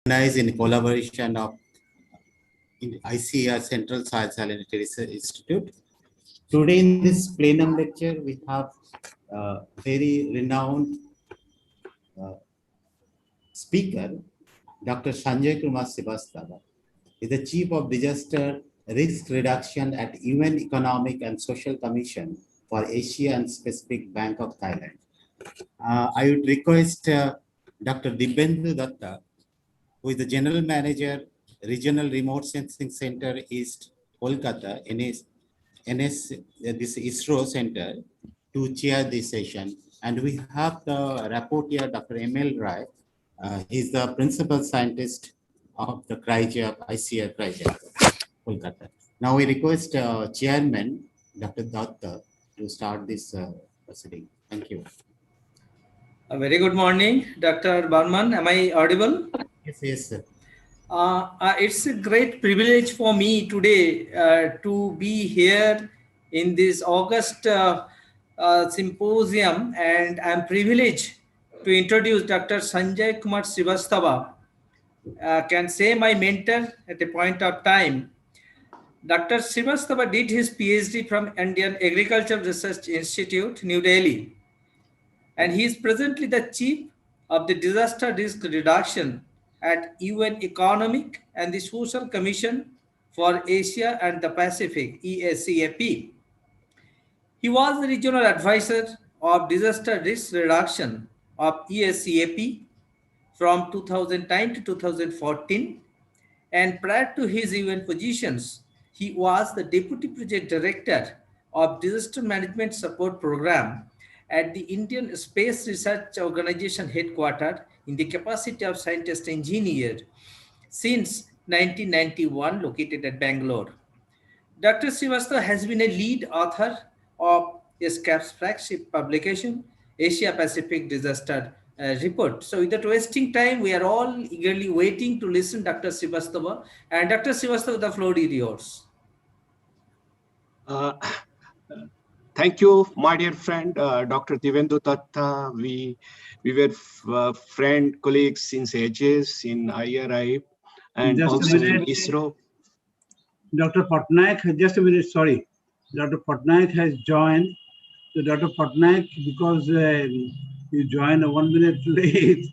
organized in collaboration of ICR Central Science and Research Institute. Today in this plenum lecture, we have very renowned speaker, Dr. Sanjay Kumar Srivastava. He is the Chief of Disaster Risk Reduction at UN Economic and Social Commission for Asia and Pacific Bank of Thailand. I would request Dr. Dibendu Datta, who is the General Manager, Regional Remote Sensing Center East, Kolkata, this ISRO Center, to chair this session. And we have the rapporteur, Dr. M.L. Rai. He's the Principal Scientist of the ICR CRIJAC, Kolkata. Now we request Chairman, Dr. Datta, to start this proceeding. Thank you. A very good morning, Dr. Barman. Am I audible? Yes, sir. It's a great privilege for me today to be here in this August symposium, and I'm privileged to introduce Dr. Sanjay Kumar Srivastava. Can say my mentor at a point of time. Dr. Srivastava did his PhD from Indian Agricultural Research Institute, New Delhi, and he is presently the Chief of the Disaster Risk Reduction at UN Economic and the Social Commission for Asia and the Pacific, ESCAP. He was the Regional Advisor of Disaster Risk Reduction of ESCAP from 2009 to 2014, and prior to his UN positions, he was the Deputy Project Director of Disaster Management Support Program at the Indian Space Research Organization headquartered in the capacity of scientist engineer since 1991, located at Bangalore. Dr. Srivastava has been a lead author of ESCAP's flagship publication, Asia Pacific Disaster Report. So without wasting time, we are all eagerly waiting to listen to Dr. Srivastava. And Dr. Srivastava, the floor is yours. Thank you, my dear friend, Dr. Dibendu Datta. We were colleagues since ages in IRI and just also in ISRO. Dr. Patnaik, just a minute, sorry. Dr. Patnaik has joined. So Dr. Patnaik, because you joined 1 minute late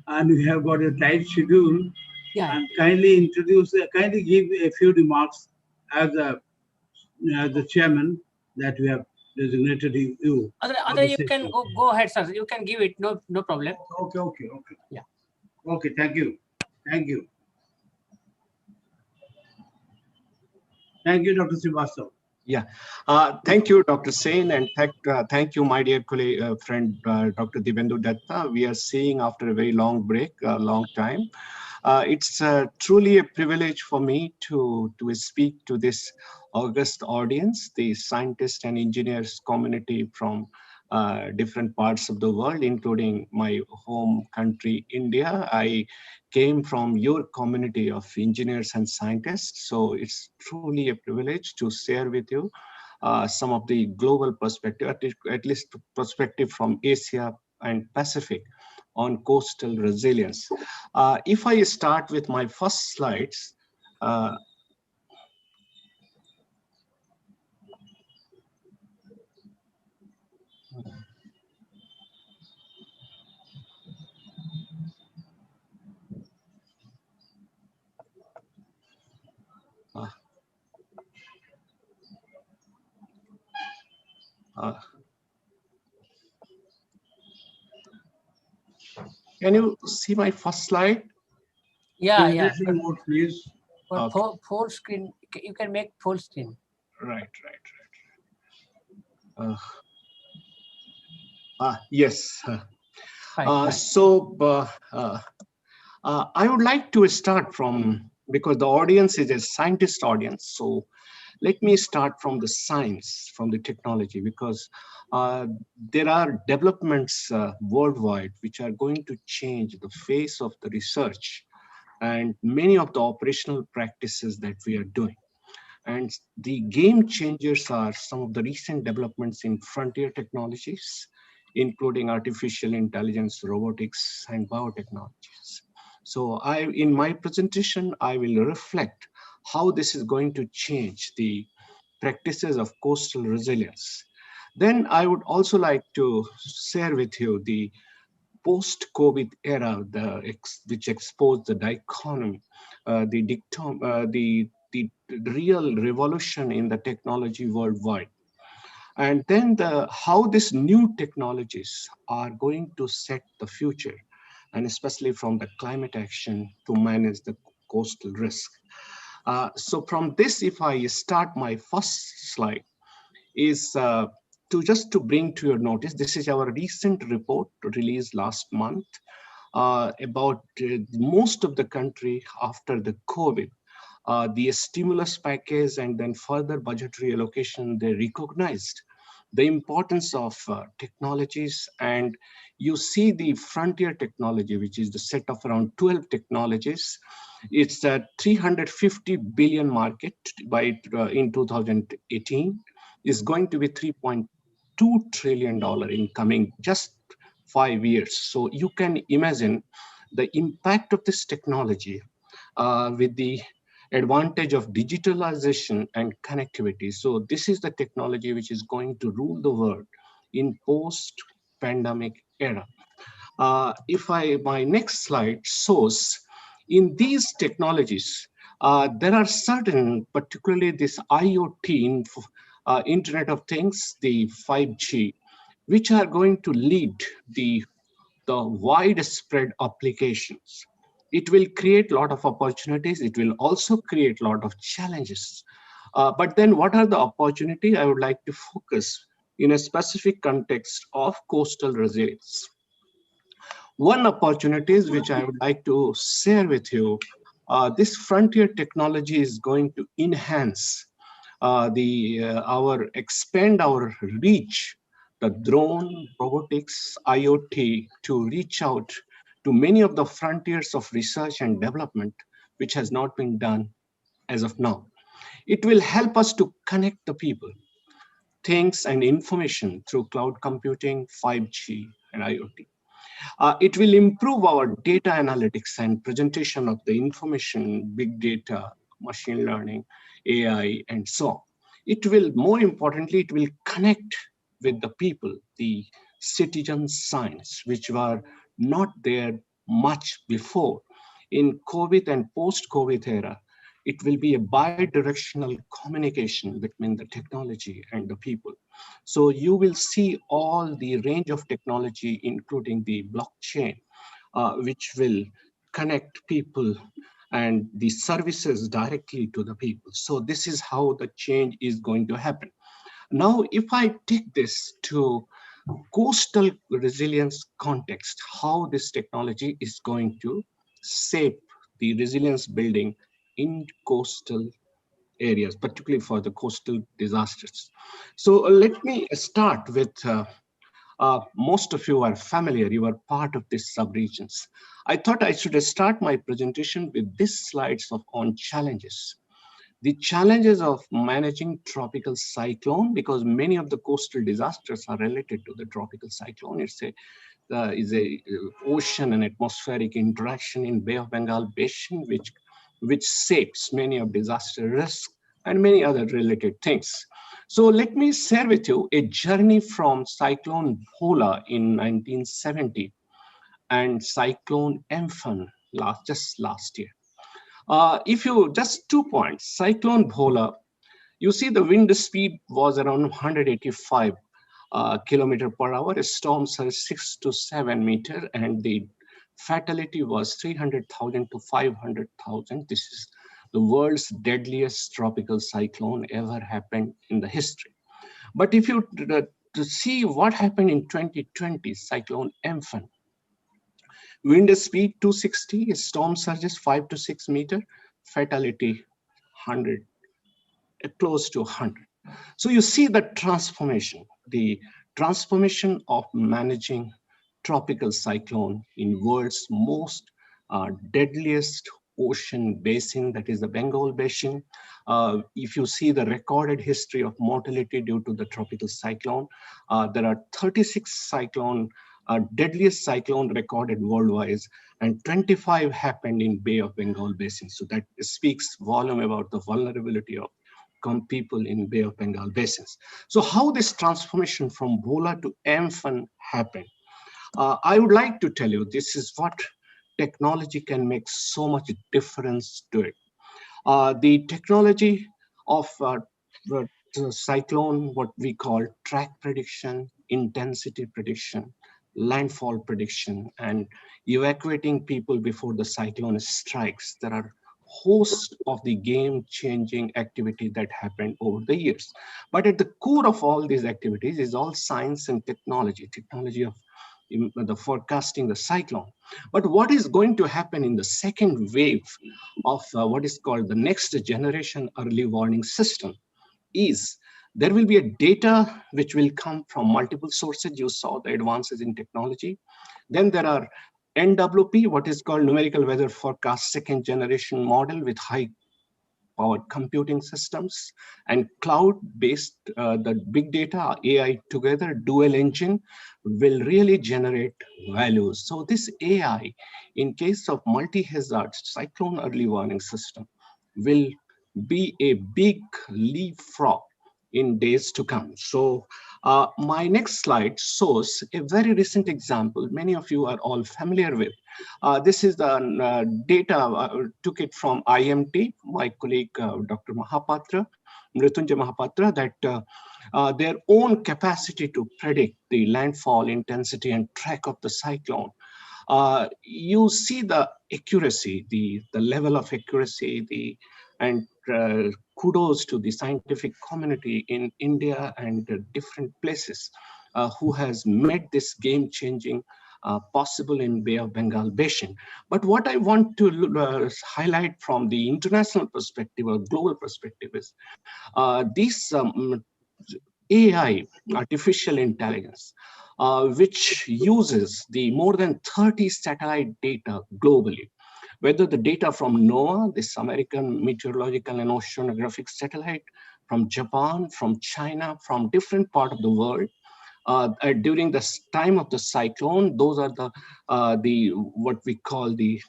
and we have got a tight schedule, and kindly give a few remarks as the chairman that we have designated you. Other you can go ahead, sir. You can give it, no problem. Okay. Yeah. Okay, thank you. Thank you, Dr. Srivastava. Yeah, thank you, Dr. Sen, and thank you, my dear colleague, friend, Dr. Dibendu Datta. We are seeing after a very long break, a long time. It's truly a privilege for me to speak to this august audience, the scientists and engineers community from different parts of the world, including my home country, India. I came from your community of engineers and scientists, so it's truly a privilege to share with you some of the global perspective, at least perspective from Asia and Pacific on coastal resilience. If I start with my first slides, can you see my first slide? Yeah. Mode, please. Okay. Full screen. You can make full screen. Right. Yes. So I would like to start from, because the audience is a scientist audience. So let me start from the science, from the technology, because there are developments worldwide which are going to change the face of the research and many of the operational practices that we are doing. And the game changers are some of the recent developments in frontier technologies, including artificial intelligence, robotics, and biotechnologies. So in my presentation, I will reflect how this is going to change the practices of coastal resilience. Then I would also like to share with you the post-COVID era, which exposed the dichotomy, the real revolution in the technology worldwide. And then how these new technologies are going to set the future, and especially from the climate action to manage the coastal risk. So from this, if I start my first slide, is to bring to your notice, this is our recent report released last month about most of the country after the COVID. The stimulus package and then further budgetary allocation, they recognized the importance of technologies. And you see the frontier technology, which is the set of around 12 technologies. It's a 350 billion market by in 2018, is going to be $3.2 trillion in coming just 5 years. So you can imagine the impact of this technology with the advantage of digitalization and connectivity. So this is the technology which is going to rule the world in post-pandemic era. My next slide shows in these technologies, there are certain, particularly this IoT, Internet of Things, the 5G, which are going to lead the widespread applications. It will create a lot of opportunities. It will also create a lot of challenges. But then what are the opportunities? I would like to focus in a specific context of coastal resilience. One opportunities which I would like to share with you, this frontier technology is going to enhance expand our reach, the drone, robotics, IoT, to reach out to many of the frontiers of research and development, which has not been done as of now. It will help us to connect the people, things, and information through cloud computing, 5G, and IoT. It will improve our data analytics and presentation of the information, big data, machine learning, AI, and so on. It will, more importantly, it will connect with the people, the citizen science, which were not there much before. In COVID and post-COVID era, it will be a bi-directional communication between the technology and the people. So you will see all the range of technology, including the blockchain, which will connect people and the services directly to the people. So this is how the change is going to happen. Now, if I take this to coastal resilience context, how this technology is going to shape the resilience building in coastal areas, particularly for the coastal disasters. So let me start with, most of you are familiar, you are part of these subregions. I thought I should start my presentation with these slides on challenges. The challenges of managing tropical cyclone, because many of the coastal disasters are related to the tropical cyclone. It's a ocean and atmospheric interaction in Bay of Bengal basin, which shapes many of disaster risk and many other related things. So let me share with you a journey from Cyclone Bhola in 1970 and Cyclone Amphan just last year. If you, just 2 points, Cyclone Bhola, you see the wind speed was around 185 kilometer per hour, a storm surge 6 to 7 meter, and the fatality was 300,000 to 500,000. This is the world's deadliest tropical cyclone ever happened in the history. But if you to see what happened in 2020, Cyclone Amphan, wind speed 260, storm surges 5 to 6 meter, fatality 100, close to 100. So you see the transformation of managing tropical cyclone in world's most deadliest ocean basin, that is the Bengal basin. If you see the recorded history of mortality due to the tropical cyclone, there are 36 deadliest cyclone recorded worldwide, and 25 happened in Bay of Bengal basin. So that speaks volume about the vulnerability of people in Bay of Bengal basins. So how this transformation from Bola to Amphan happened? I would like to tell you, this is what technology can make so much difference to it. The technology of the cyclone, what we call track prediction, intensity prediction, landfall prediction, and evacuating people before the cyclone strikes. There are host of the game-changing activity that happened over the years. But at the core of all these activities is all science and technology of the forecasting the cyclone. But what is going to happen in the second wave of what is called the next generation early warning system is there will be a data which will come from multiple sources. You saw the advances in technology. Then there are NWP, what is called numerical weather forecast second generation model with high powered computing systems and cloud-based, the big data, AI together, dual engine will really generate values. So this AI, in case of multi-hazard cyclone early warning system, will be a big leapfrog in days to come. So my next slide shows a very recent example many of you are all familiar with. This is the data, took it from IMT, my colleague Dr. Mahapatra, Mrityunjay Mahapatra, that their own capacity to predict the landfall intensity and track of the cyclone. You see the accuracy, the level of accuracy, and kudos to the scientific community in India and different places who has made this game-changing possible in Bay of Bengal basin. But what I want to highlight from the international perspective or global perspective is this AI, artificial intelligence, which uses the more than 30 satellite data globally, whether the data from NOAA, this American Meteorological and Oceanographic Satellite, from Japan, from China, from different part of the world, during the time of the cyclone. Those are the what we call the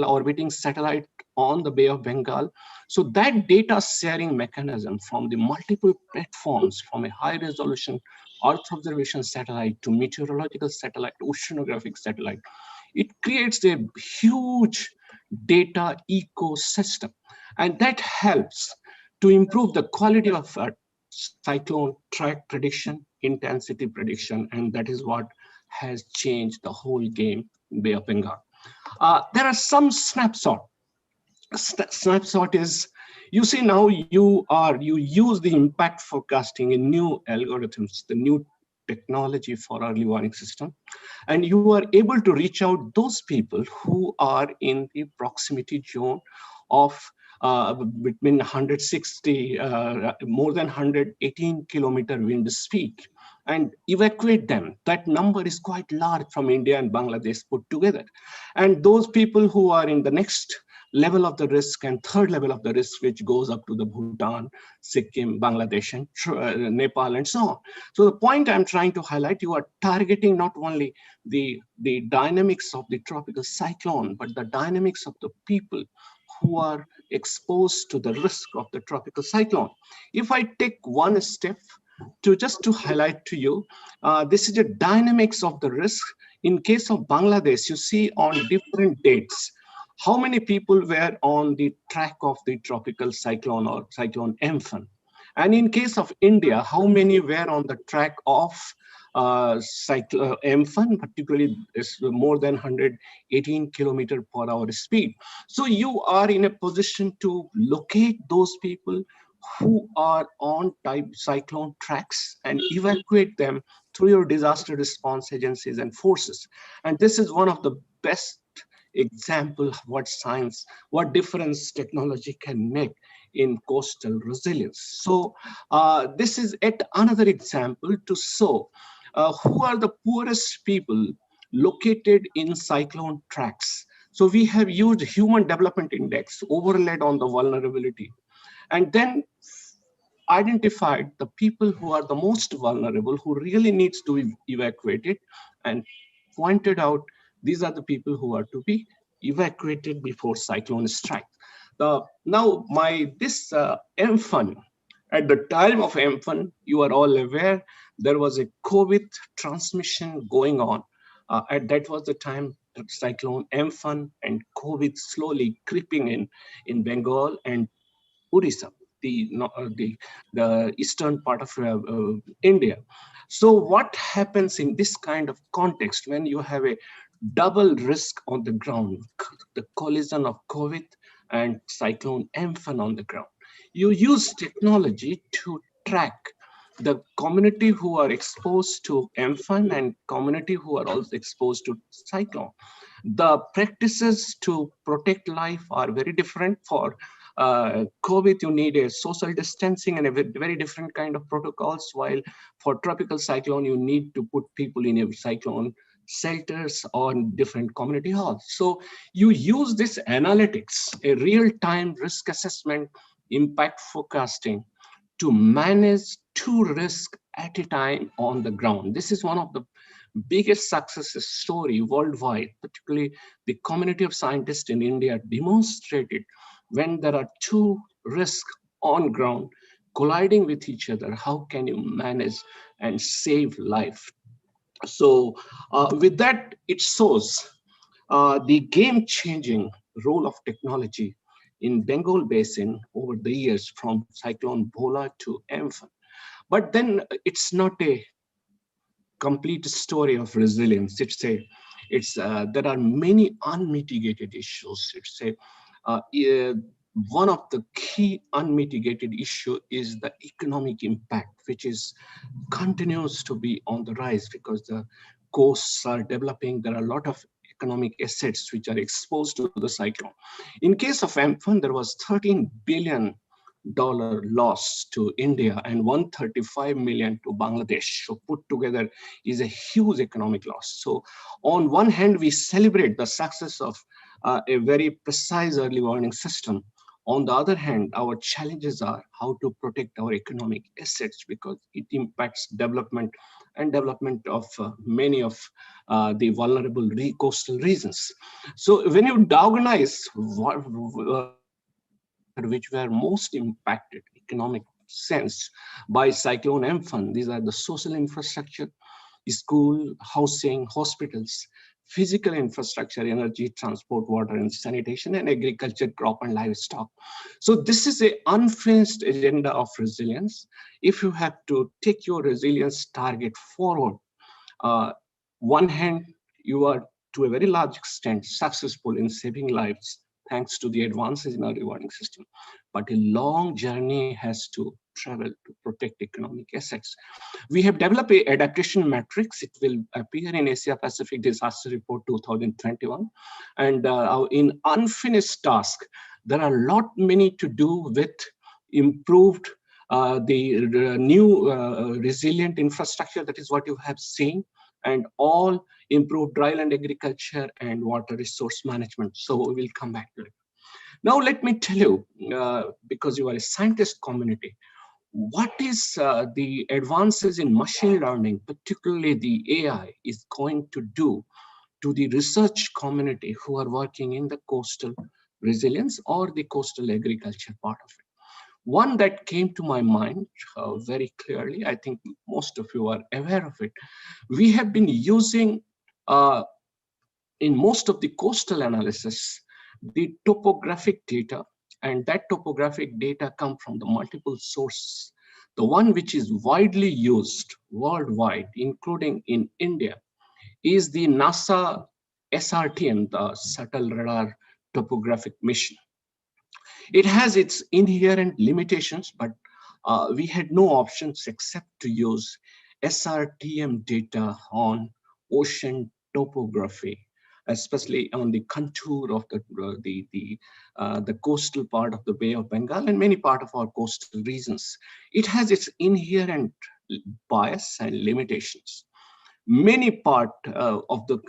orbiting satellite on the Bay of Bengal. So that data sharing mechanism from the multiple platforms, from a high resolution Earth observation satellite to meteorological satellite, oceanographic satellite, it creates a huge data ecosystem, and that helps to improve the quality of cyclone track prediction, intensity prediction, and that is what has changed the whole game in Bay of Bengal. There are some snapshot. Snapshot is, you see now you use the impact forecasting in new algorithms, the new technology for early warning system, and you are able to reach out those people who are in the proximity zone of between 160, more than 118 kilometer wind speed, and evacuate them. That number is quite large from India and Bangladesh put together. And those people who are in the next level of the risk and third level of the risk, which goes up to the Bhutan, Sikkim, Bangladesh, and Nepal, and so on. So the point I'm trying to highlight, you are targeting not only the dynamics of the tropical cyclone, but the dynamics of the people who are exposed to the risk of the tropical cyclone. If I take one step just to highlight to you, this is the dynamics of the risk. In case of Bangladesh, you see on different dates, how many people were on the track of the tropical cyclone or cyclone Amphan? And in case of India, how many were on the track of cyclone Amphan, particularly is more than 118 kilometer per hour speed. So you are in a position to locate those people who are on type cyclone tracks and evacuate them through your disaster response agencies and forces. And this is one of the best example of what science, what difference technology can make in coastal resilience. So this is yet another example to show who are the poorest people located in cyclone tracks. So we have used Human Development Index overlaid on the vulnerability, and then identified the people who are the most vulnerable, who really needs to be evacuated, and pointed out These are the people who are to be evacuated before cyclone strike. Now, this M-Fund, at the time of M-Fund, you are all aware, there was a COVID transmission going on. And that was the time that cyclone M-Fund and COVID slowly creeping in Bengal and Odisha, the eastern part of India. So what happens in this kind of context when you have a double risk on the ground, the collision of COVID and cyclone Amphan on the ground? You use technology to track the community who are exposed to Amphan and community who are also exposed to cyclone. The practices to protect life are very different. For COVID, you need a social distancing and a very different kind of protocols, while for tropical cyclone, you need to put people in a cyclone shelters or different community halls. So you use this analytics, a real-time risk assessment, impact forecasting to manage two risks at a time on the ground. This is one of the biggest success story worldwide, particularly the community of scientists in India demonstrated when there are two risks on ground colliding with each other, how can you manage and save life? So with that, it shows the game-changing role of technology in Bengal Basin over the years from Cyclone Bhola to Amphan. But then it's not a complete story of resilience. There are many unmitigated issues. One of the key unmitigated issue is the economic impact, which continues to be on the rise because the coasts are developing. There are a lot of economic assets which are exposed to the cyclone. In case of Amphan, there was $13 billion loss to India and 135 million to Bangladesh. So put together is a huge economic loss. So on one hand, we celebrate the success of a very precise early warning system. On the other hand, our challenges are how to protect our economic assets because it impacts development of many of the vulnerable coastal regions. So when you diagnose which were most impacted economic sense by Cyclone Amphan, these are the social infrastructure, school, housing, hospitals, physical infrastructure, energy, transport, water and sanitation, and agriculture, crop and livestock. So this is an unfinished agenda of resilience. If you have to take your resilience target forward, one hand, you are to a very large extent successful in saving lives thanks to the advances in our rewarding system. But a long journey has to travel to protect economic assets. We have developed an adaptation matrix. It will appear in Asia Pacific Disaster Report 2021. And in unfinished task, there are a lot many to do with improved the new resilient infrastructure. That is what you have seen, and all improved dryland agriculture and water resource management. So we will come back to it. Now let me tell you, because you are a scientist community, what is the advances in machine learning, particularly the AI, is going to do to the research community who are working in the coastal resilience or the coastal agriculture part of it. One that came to my mind very clearly, I think most of you are aware of it. We have been using in most of the coastal analysis, the topographic data, and that topographic data come from the multiple sources. The one which is widely used worldwide, including in India, is the NASA SRTM, the Shuttle Radar Topographic Mission. It has its inherent limitations, but we had no options except to use SRTM data on ocean topography, especially on the contour of the coastal part of the Bay of Bengal and many part of our coastal regions. It has its inherent bias and limitations. Many part of the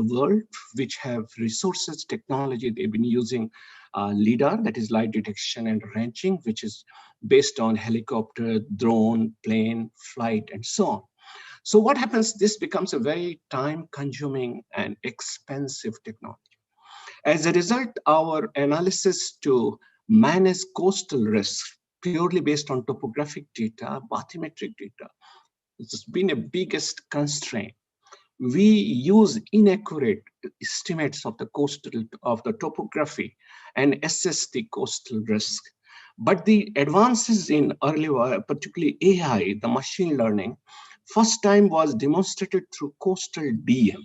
world which have resources, technology, they've been using LIDAR, that is light detection and ranging, which is based on helicopter, drone, plane, flight, and so on. So what happens? This becomes a very time-consuming and expensive technology. As a result, our analysis to manage coastal risks purely based on topographic data, bathymetric data, this has been a biggest constraint. We use inaccurate estimates of the topography and assess the coastal risk. But the advances in early, particularly AI, the machine learning, first time was demonstrated through coastal DM.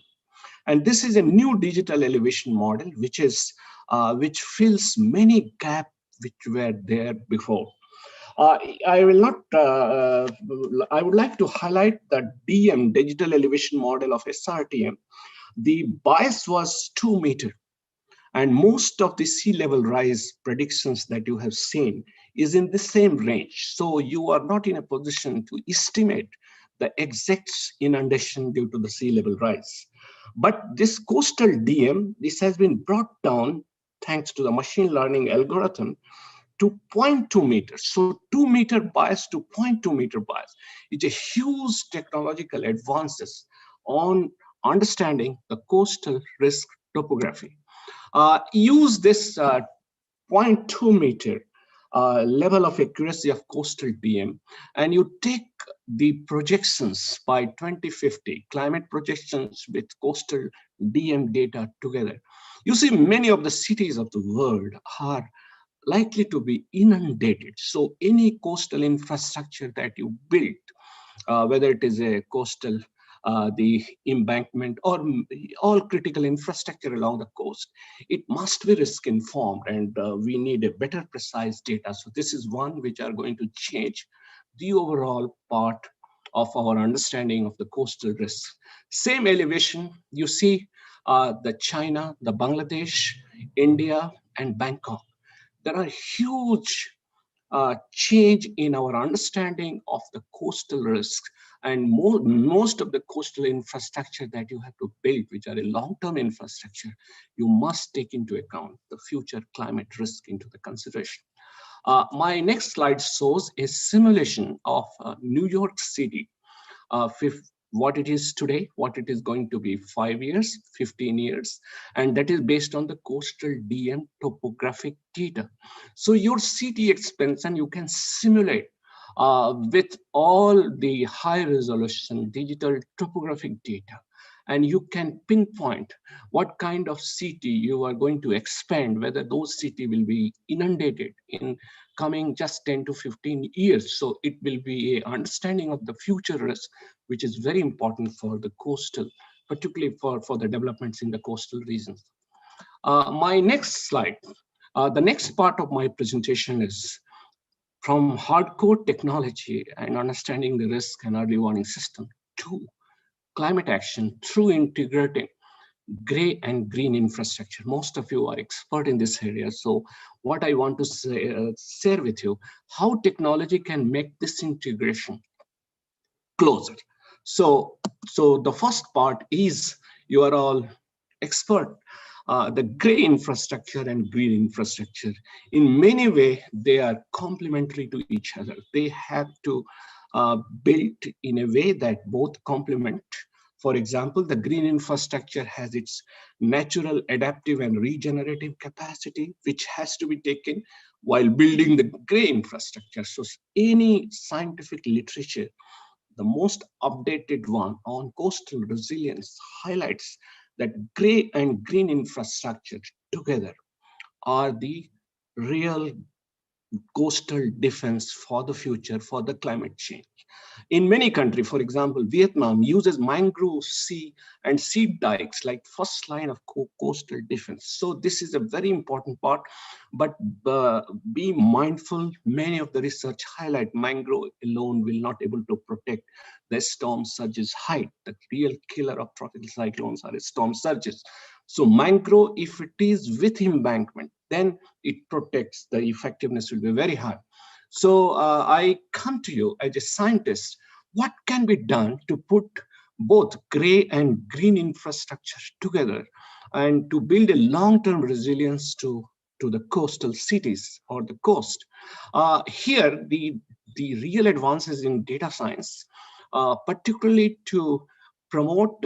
And this is a new digital elevation model, which fills many gaps which were there before. I will not. I would like to highlight the DM, digital elevation model of SRTM. The bias was 2 meters, and most of the sea level rise predictions that you have seen is in the same range. So you are not in a position to estimate the exact inundation due to the sea level rise. But this coastal DM, this has been brought down thanks to the machine learning algorithm to 0.2 meters. So 2 meter bias to 0.2 meter bias is a huge technological advances on understanding the coastal risk topography. Use this 0.2 meter level of accuracy of coastal DM, and you take the projections by 2050, climate projections with coastal DM data together. You see many of the cities of the world are likely to be inundated. So any coastal infrastructure that you build, whether it is a coastal, the embankment, or all critical infrastructure along the coast, it must be risk informed, and we need a better precise data. So this is one which are going to change the overall part of our understanding of the coastal risk. Same elevation, you see the China, the Bangladesh, India, and Bangkok. There are huge change in our understanding of the coastal risks, and most of the coastal infrastructure that you have to build, which are a long-term infrastructure, you must take into account the future climate risk into the consideration. My next slide shows a simulation of New York City, what it is today, what it is going to be 5 years, 15 years, and that is based on the coastal DM topographic data. So your city expansion, you can simulate with all the high resolution digital topographic data, and you can pinpoint what kind of city you are going to expand, whether those city will be inundated in coming just 10 to 15 years. So it will be a understanding of the future risk, which is very important for the coastal, particularly for the developments in the coastal regions. My next slide, the next part of my presentation is from hardcore technology and understanding the risk and early warning system to climate action through integrating gray and green infrastructure. Most of you are expert in this area. So what I want to share with you, how technology can make this integration closer. So the first part is, you are all expert. The gray infrastructure and green infrastructure, in many ways, they are complementary to each other. They have to build in a way that both complement. For example, the green infrastructure has its natural adaptive and regenerative capacity, which has to be taken while building the gray infrastructure. So any scientific literature, the most updated one on coastal resilience, highlights that gray and green infrastructure together are the real coastal defense for the future, for the climate change. In many countries, for example, Vietnam uses mangrove sea and seed dikes like first line of coastal defense. So this is a very important part, but be mindful, many of the research highlight mangrove alone will not able to protect the storm surges height. The real killer of tropical cyclones are storm surges. So mangrove, if it is with embankment, then it protects, the effectiveness will be very high. So I come to you as a scientist, what can be done to put both gray and green infrastructure together and to build a long-term resilience to the coastal cities or the coast? Here, the real advances in data science particularly to promote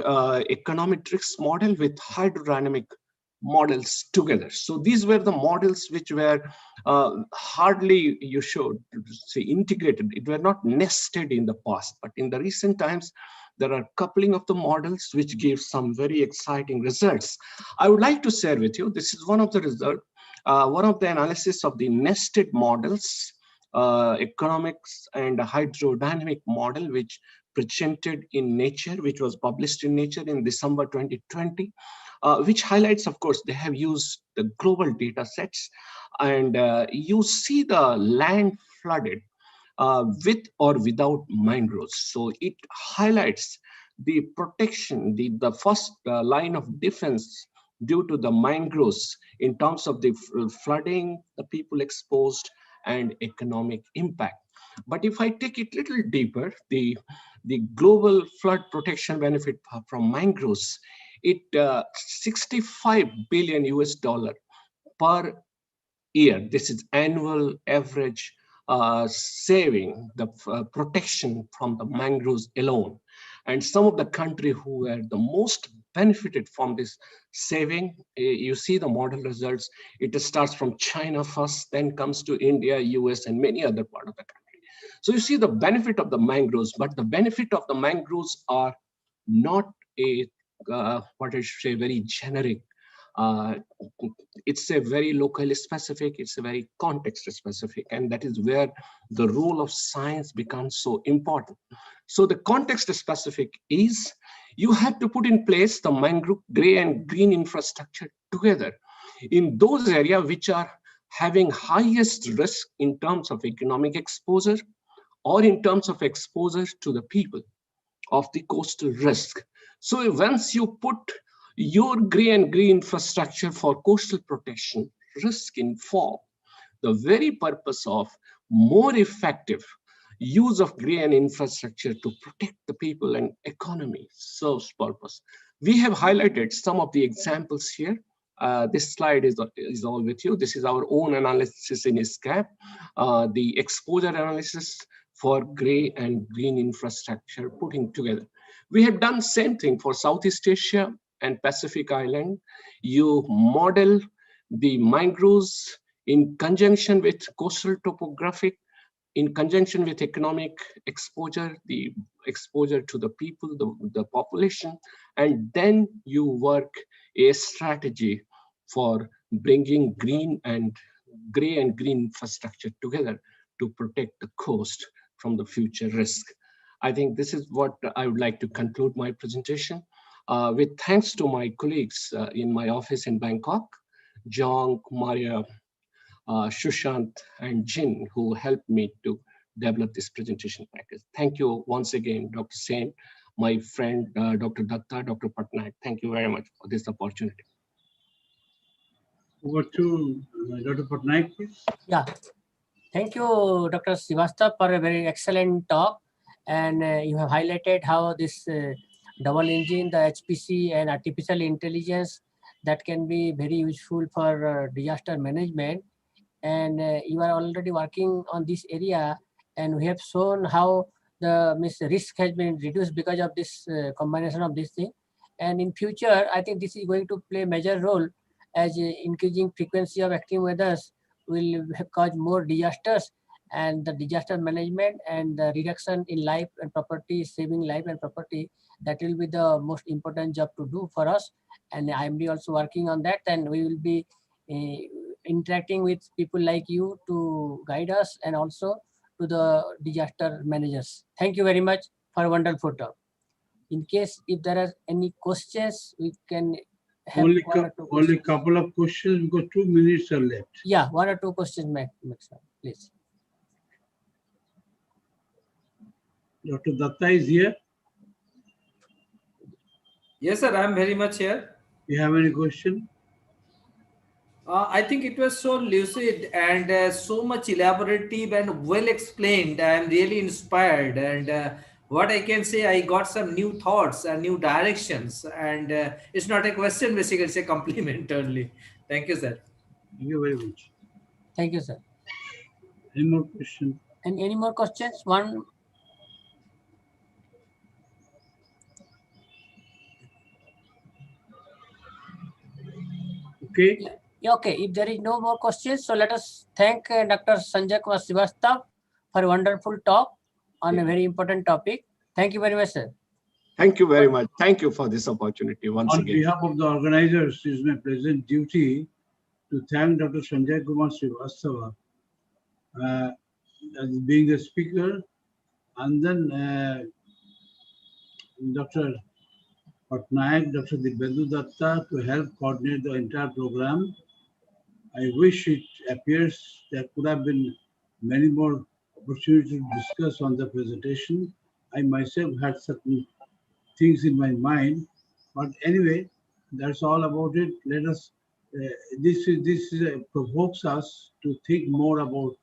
economic risk model with hydrodynamic models together. So these were the models which were hardly, you should say, integrated. It were not nested in the past, but in the recent times, there are coupling of the models which give some very exciting results. I would like to share with you, this is one of the results, one of the analysis of the nested models, economics and hydrodynamic model, which presented in Nature, which was published in Nature in December 2020, which highlights, of course, they have used the global data sets, and you see the land flooded with or without mangroves. So it highlights the protection, the first line of defense due to the mangroves in terms of the flooding, the people exposed, and economic impact. But if I take it a little deeper, the global flood protection benefit from mangroves, it 65 billion US dollar per year. This is annual average saving, the protection from the mangroves alone. And some of the country who were the most benefited from this saving, you see the model results. It starts from China first, then comes to India, US, and many other part of the country. So you see the benefit of the mangroves, but the benefit of the mangroves are not a, what I should say, very generic. Uh, it's a very locally specific, it's a very context specific, and that is where the role of science becomes so important. So the context specific is you have to put in place the mangrove gray and green infrastructure together in those areas which are having highest risk in terms of economic exposure or in terms of exposure to the people of the coastal risk. So once you put your gray and green infrastructure for coastal protection, risk informed, the very purpose of more effective use of gray and infrastructure to protect the people and economy serves purpose. We have highlighted some of the examples here. This slide is all with you. This is our own analysis in ISCAP, the exposure analysis for gray and green infrastructure putting together. We have done same thing for Southeast Asia and Pacific Island. You model the mangroves in conjunction with coastal topographic, in conjunction with economic exposure, the exposure to the people, the population, and then you work a strategy for bringing gray and green infrastructure together to protect the coast from the future risk. I think this is what I would like to conclude my presentation. With thanks to my colleagues in my office in Bangkok, Jong, Maria, Shushant, and Jin, who helped me to develop this presentation package. Thank you once again, Dr. Sen, my friend, Dr. Datta, Dr. Patnaik. Thank you very much for this opportunity. Over to Dr. Patnaik, please. Yeah. Thank you, Dr. Srivastava, for a very excellent talk. And you have highlighted how this double engine, the HPC and artificial intelligence, that can be very useful for disaster management. And you are already working on this area, and we have shown how the risk has been reduced because of this combination of this thing. And in future, I think this is going to play a major role, as increasing frequency of extreme weathers will cause more disasters, and the disaster management and the reduction in life and property, saving life and property, that will be the most important job to do for us. And I'm also working on that, and we will be interacting with people like you to guide us, and also to the disaster managers. Thank you very much for a wonderful talk. In case if there are any questions, we can have only a couple of questions because 2 minutes are left. Yeah, 1 or 2 questions maximum, please. Dr. Datta is here. Yes, sir, I'm very much here. You have any question? I think it was so lucid and so much elaborative and well explained. I'm really inspired, and what I can say, I got some new thoughts and new directions, and it's not a question, basically it's a compliment only. Thank you, sir. Thank you very much. Thank you, sir. Any more questions? And any more questions? One. Okay. Yeah, okay. If there is no more questions, so let us thank Dr. Sanjay Kumar Srivastav for a wonderful talk on a very important topic. Thank you very much, sir. Thank you very much. Thank you for this opportunity once On again. behalf of the organizers, it is my pleasant duty to thank Dr. Sanjay Kumar Srivastava as being the speaker, and then Dr. Patnaik, Dr. Dibendu Datta to help coordinate the entire program. I wish it appears there could have been many more opportunities to discuss on the presentation. I myself had certain things in my mind, but anyway, that's all about it. Let us. This provokes us to think more about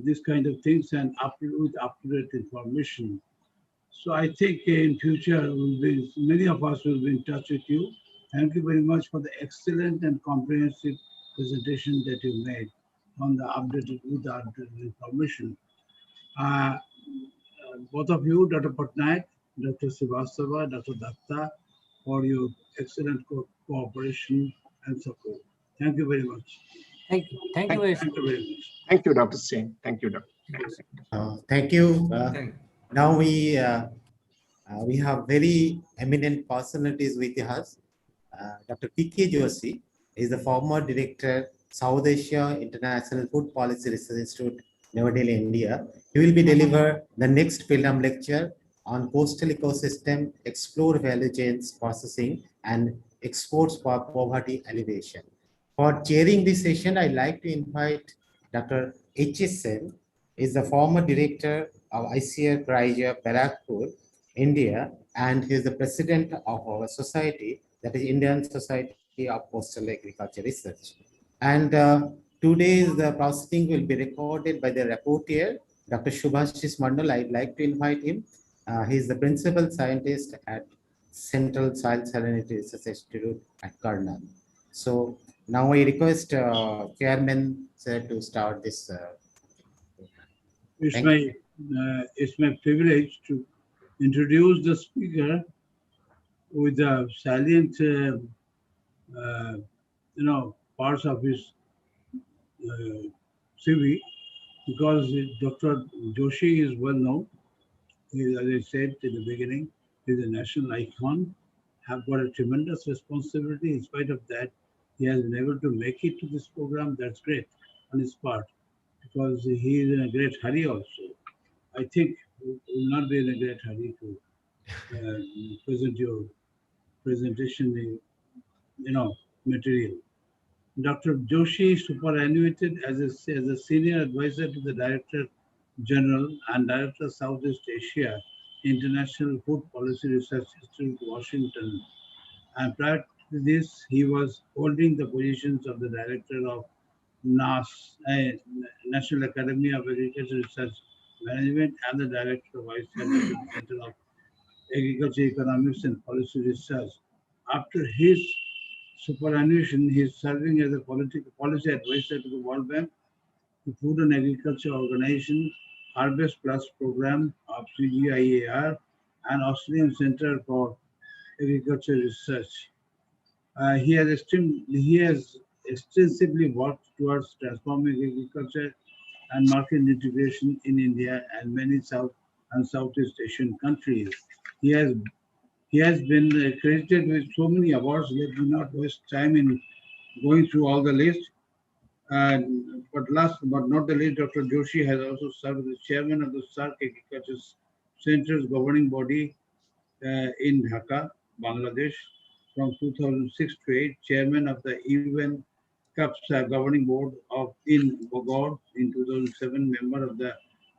this kind of things and with up-to-date information. So I think in future many of us will be in touch with you. Thank you very much for the excellent and comprehensive presentation that you made on the updated information. Uh, both of you, Dr. Patnaik, Dr. Srivastava, Dr. Datta, for your excellent cooperation and support. Thank you very much. Thank you. Thank you very much. Thank you very much. Thank you, Dr. Singh. Thank you, Dr. Thank you. Thank Now we have very eminent personalities with us. Dr. P.K. Joshi is the former director, South Asia International Food Policy Research Institute, New Delhi, India. He will be deliver the next Plenum lecture on coastal ecosystem, explore value chains processing, and exports for poverty alleviation. For chairing this session, I'd like to invite Dr. H.S. Sen, is the former director of ICR Praja, Barakpur, India, and he is the president of our society, that is Indian Society of Coastal Agriculture Research. And today's the proceeding will be recorded by the rapporteur, Dr. Subhashis Mandal. I'd like to invite him. He is the principal scientist at Central Soil Salinity Research Institute at Karnal. So now I request Chairman sir to start this. It's my privilege to introduce the speaker with the salient, parts of his CV, because Dr. Joshi is well known. As I said in the beginning, he's a national icon, have got a tremendous responsibility. In spite of that, he has been able to make it to this program. That's great on his part, because he is in a great hurry also. I think we will not be in a great hurry to present your presentation, material. Dr. Joshi is superannuated as a senior advisor to the Director General and Director of Southeast Asia International Food Policy Research Institute, Washington. And prior to this, he was holding the positions of the Director of NAS, National Academy of Agriculture Research Management, and the Director of IST Center of Agriculture Economics and Policy Research. After his superannuation, he is serving as a policy advisor to the World Bank, the Food and Agriculture Organization, Harvest Plus Program of CGIAR, and Australian Center for Agriculture Research. He has extensively worked towards transforming agriculture and market integration in India and many South and Southeast Asian countries. He has been credited with so many awards. Let me not waste time in going through all the list. But last but not the least, Dr. Joshi has also served as chairman of the SAARC Agriculture Center's governing body in Dhaka, Bangladesh, from 2006 to 8, chairman of the UN Cups governing board in Bogor in 2007, member of the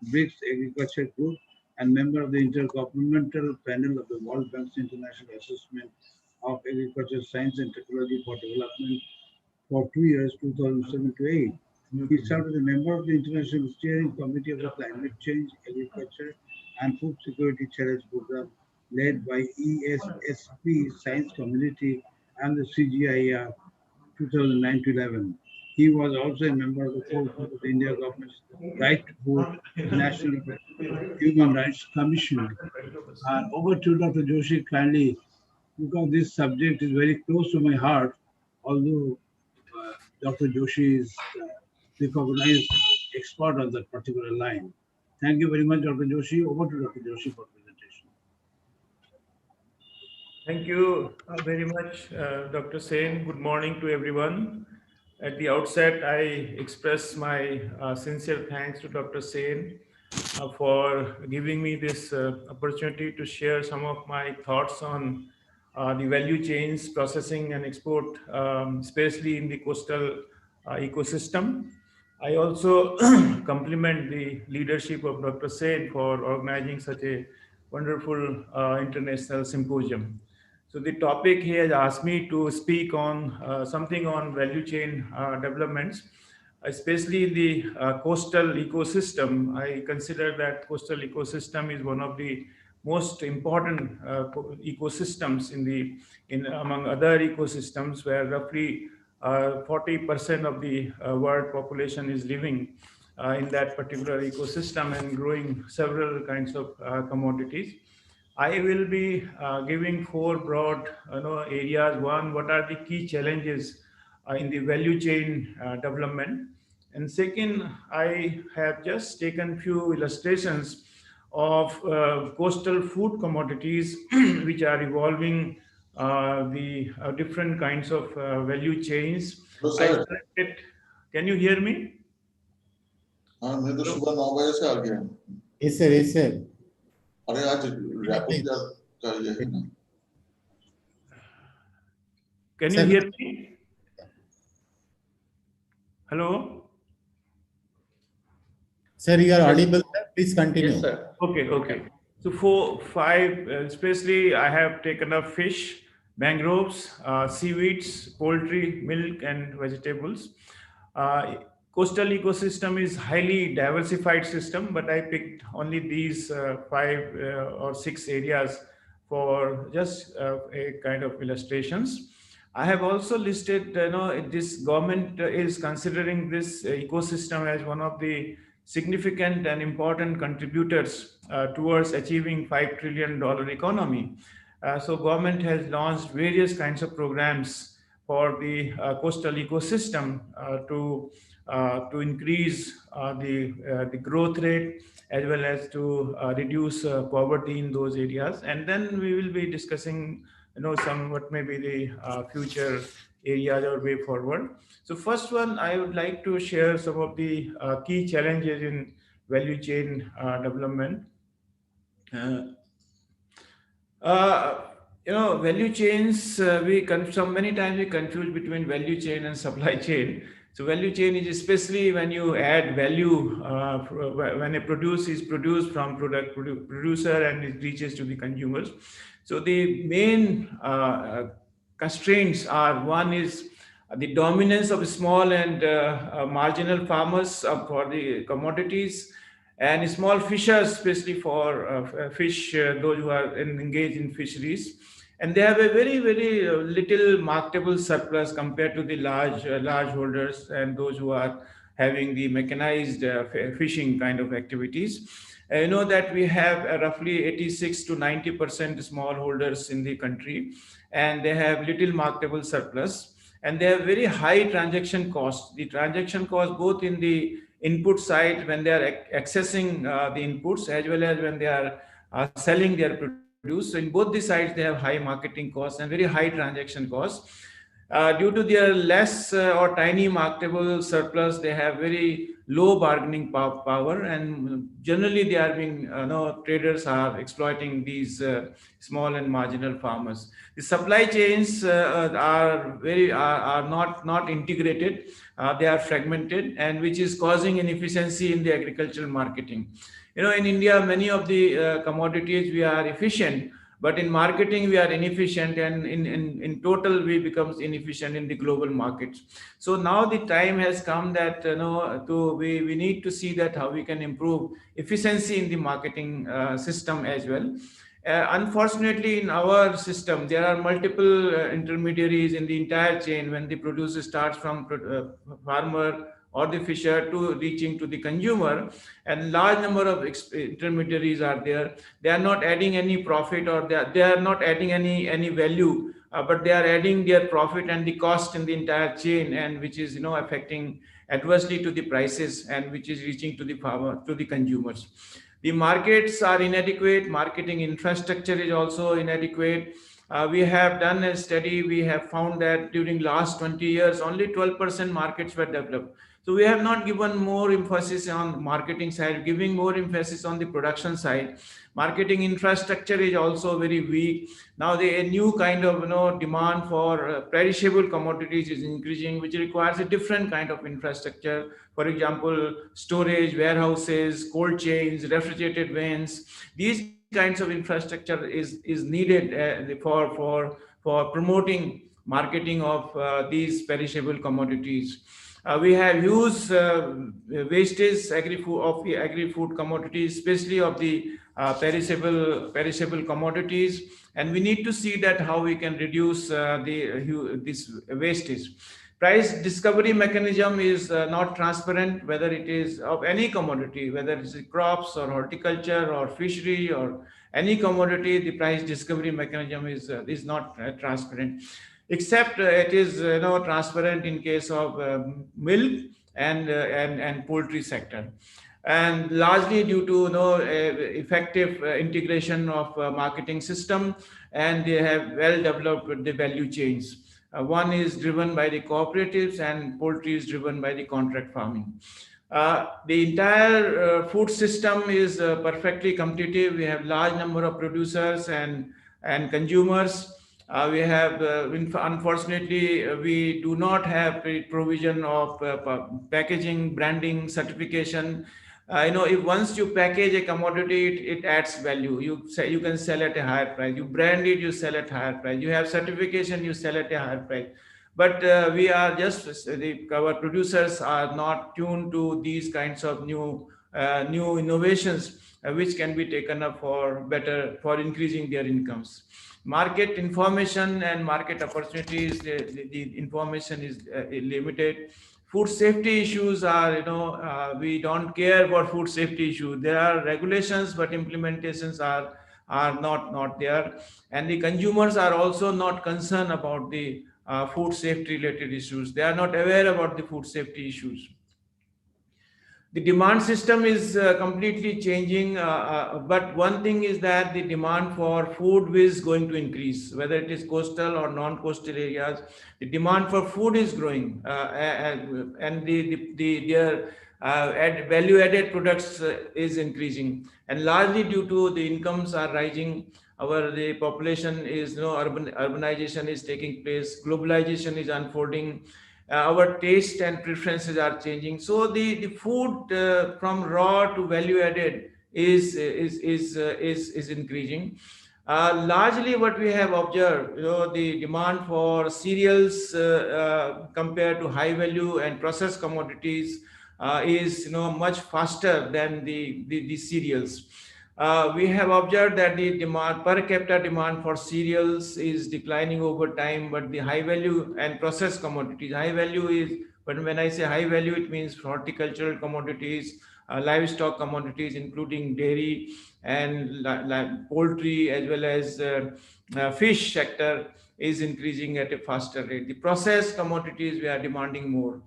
BRICS Agriculture Group, and member of the Intergovernmental Panel of the World Bank's International Assessment of Agriculture Science and Technology for Development for 2 years, 2007 to 8. He served as a member of the International Steering Committee of the Climate Change, Agriculture, and Food Security Challenge Program, led by ESSP Science Community and the CGIAR 2009 to 11. He was also a member of the core group of the India government's Right to Vote National Human Rights Commission. Over to Dr. Joshi kindly, because this subject is very close to my heart. although Dr. Joshi is recognized expert on that particular line. Thank you very much, Dr. Joshi. Over to Dr. Joshi for presentation. Thank you very much, Dr. Sen. Good morning to everyone. At the outset, I express my sincere thanks to Dr. Sen for giving me this opportunity to share some of my thoughts on the value chains, processing and export, especially in the coastal ecosystem. I also compliment the leadership of Dr. Sen for organizing such a wonderful international symposium. So the topic he has asked me to speak on something on value chain developments, especially the coastal ecosystem. I consider that coastal ecosystem is one of the most important ecosystems in among other ecosystems, where roughly 40% of the world population is living in that particular ecosystem and growing several kinds of commodities. I will be giving four broad areas. One, what are the key challenges in the value chain development? And second, I have just taken few illustrations of coastal food commodities which are evolving the different kinds of value chains. Hello, I sir. selected, can you hear me? हाँ मैं तो सुबह 9 बजे से आ गया हूँ। Yes, sir. Yes, sir. अरे आज रैपिड का ये है ना। Can Sir. you hear me? Hello? Sir, you are audible, sir. Please continue. Yes, sir. Okay. So 4, 5, especially I have taken up fish, mangroves, seaweeds, poultry, milk, and vegetables. Coastal ecosystem is highly diversified system, but I picked only these 5 or 6 areas for just a kind of illustrations. I have also listed, this government is considering this ecosystem as one of the significant and important contributors towards achieving $5 trillion economy. So government has launched various kinds of programs for the coastal ecosystem to increase the growth rate, as well as to reduce poverty in those areas. And then we will be discussing some what may be the future areas or way forward. So first one, I would like to share some of the key challenges in value chain development. Value chains, many times we confuse between value chain and supply chain. So value chain is especially when you add value, when a produce is produced from producer and it reaches to the consumers. So the main constraints are, one is the dominance of small and marginal farmers for the commodities, and small fishers, especially for fish, those who are engaged in fisheries. And they have a very, very little marketable surplus compared to the large holders and those who are having the mechanized fishing kind of activities. You know that we have roughly 86 to 90% smallholders in the country, and they have little marketable surplus, and they have very high transaction costs. The transaction cost both in the input side when they are accessing the inputs, as well as when they are selling their produce. So in both the sides, they have high marketing costs and very high transaction costs. Due to their less or tiny marketable surplus, they have very low bargaining power, and generally they are being, traders are exploiting these small and marginal farmers. The supply chains are not integrated. They are fragmented, and which is causing inefficiency in the agricultural marketing. In India, many of the commodities we are efficient, but in marketing we are inefficient, and in total we becomes inefficient in the global markets. So now the time has come that we need to see that how we can improve efficiency in the marketing system as well. Unfortunately, in our system, there are multiple intermediaries in the entire chain when the producer starts from farmer or the fisher to reaching to the consumer, and large number of intermediaries are there. They are not adding any profit, or they are not adding any value but they are adding their profit and the cost in the entire chain, and which is affecting adversely to the prices, and which is reaching to the farmer, to the consumers. The markets are inadequate. Marketing infrastructure is also inadequate. We have done a study. We have found that during last 20 years, only 12% markets were developed. So we have not given more emphasis on marketing side, giving more emphasis on the production side. Marketing infrastructure is also very weak. Now a new kind of demand for perishable commodities is increasing, which requires a different kind of infrastructure. For example, storage, warehouses, cold chains, refrigerated vans. These kinds of infrastructure is needed for promoting marketing of these perishable commodities. We have huge wastage agri-food commodities, especially of the perishable commodities, and we need to see that how we can reduce this wastage. Price discovery mechanism is not transparent, whether it is of any commodity, whether it's crops or horticulture or fishery or any commodity. The price discovery mechanism is not transparent, except it is transparent in case of milk and poultry sector, and largely due to effective integration of marketing system, and they have well developed the value chains. One is driven by the cooperatives, and poultry is driven by the contract farming. The entire food system is perfectly competitive. We have large number of producers and consumers. We have, unfortunately, we do not have provision of packaging, branding, certification. If once you package a commodity, it adds value. You can sell at a higher price. You brand it, you sell at higher price. You have certification, you sell at a higher price. But we are just our producers are not tuned to these kinds of new innovations, which can be taken up for increasing their incomes. Market information and market opportunities, the information is limited. Food safety issues are, we don't care about food safety issues. There are regulations, but implementations are not there. And the consumers are also not concerned about the food safety related issues. They are not aware about the food safety issues. The demand system is completely changing, but one thing is that the demand for food is going to increase, whether it is coastal or non-coastal areas. The demand for food is growing, and their value-added products is increasing, and largely due to the incomes are rising. The population is, urbanization is taking place, globalization is unfolding. Our taste and preferences are changing. So the food from raw to value added is increasing. Largely, what we have observed, the demand for cereals compared to high value and processed commodities is much faster than the cereals. We have observed that the demand per capita demand for cereals is declining over time, but the high value and processed commodities, high value is, but when I say high value, it means horticultural commodities, livestock commodities, including dairy and poultry, as well as fish sector is increasing at a faster rate. The processed commodities, we are demanding more.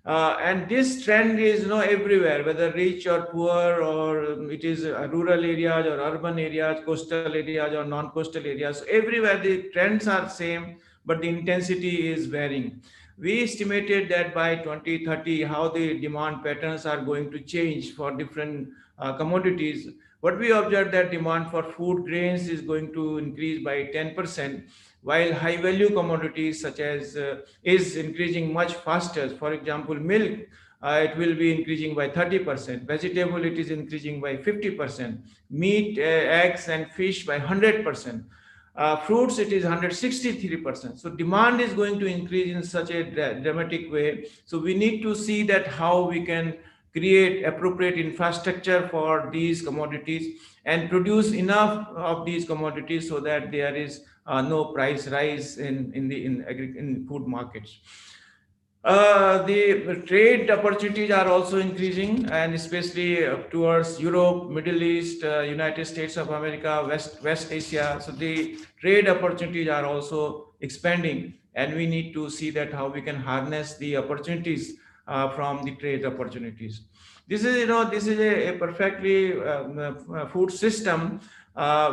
And this trend is everywhere, whether rich or poor, or it is rural areas or urban areas, coastal areas or non-coastal areas. So everywhere the trends are same, but the intensity is varying. We estimated that by 2030, how the demand patterns are going to change for different commodities. What we observed that demand for food grains is going to increase by 10%, while high value commodities such as is increasing much faster. For example, milk, it will be increasing by 30%. Vegetable, it is increasing by 50%. Meat, eggs and fish by 100%. Fruits, it is 163%. So demand is going to increase in such a dramatic way. So we need to see that how we can create appropriate infrastructure for these commodities and produce enough of these commodities so that there is no price rise in food markets. The trade opportunities are also increasing, and especially towards Europe, Middle East, United States of America, West Asia. So the trade opportunities are also expanding, and we need to see that how we can harness the opportunities from the trade opportunities. This is, this is a perfectly food system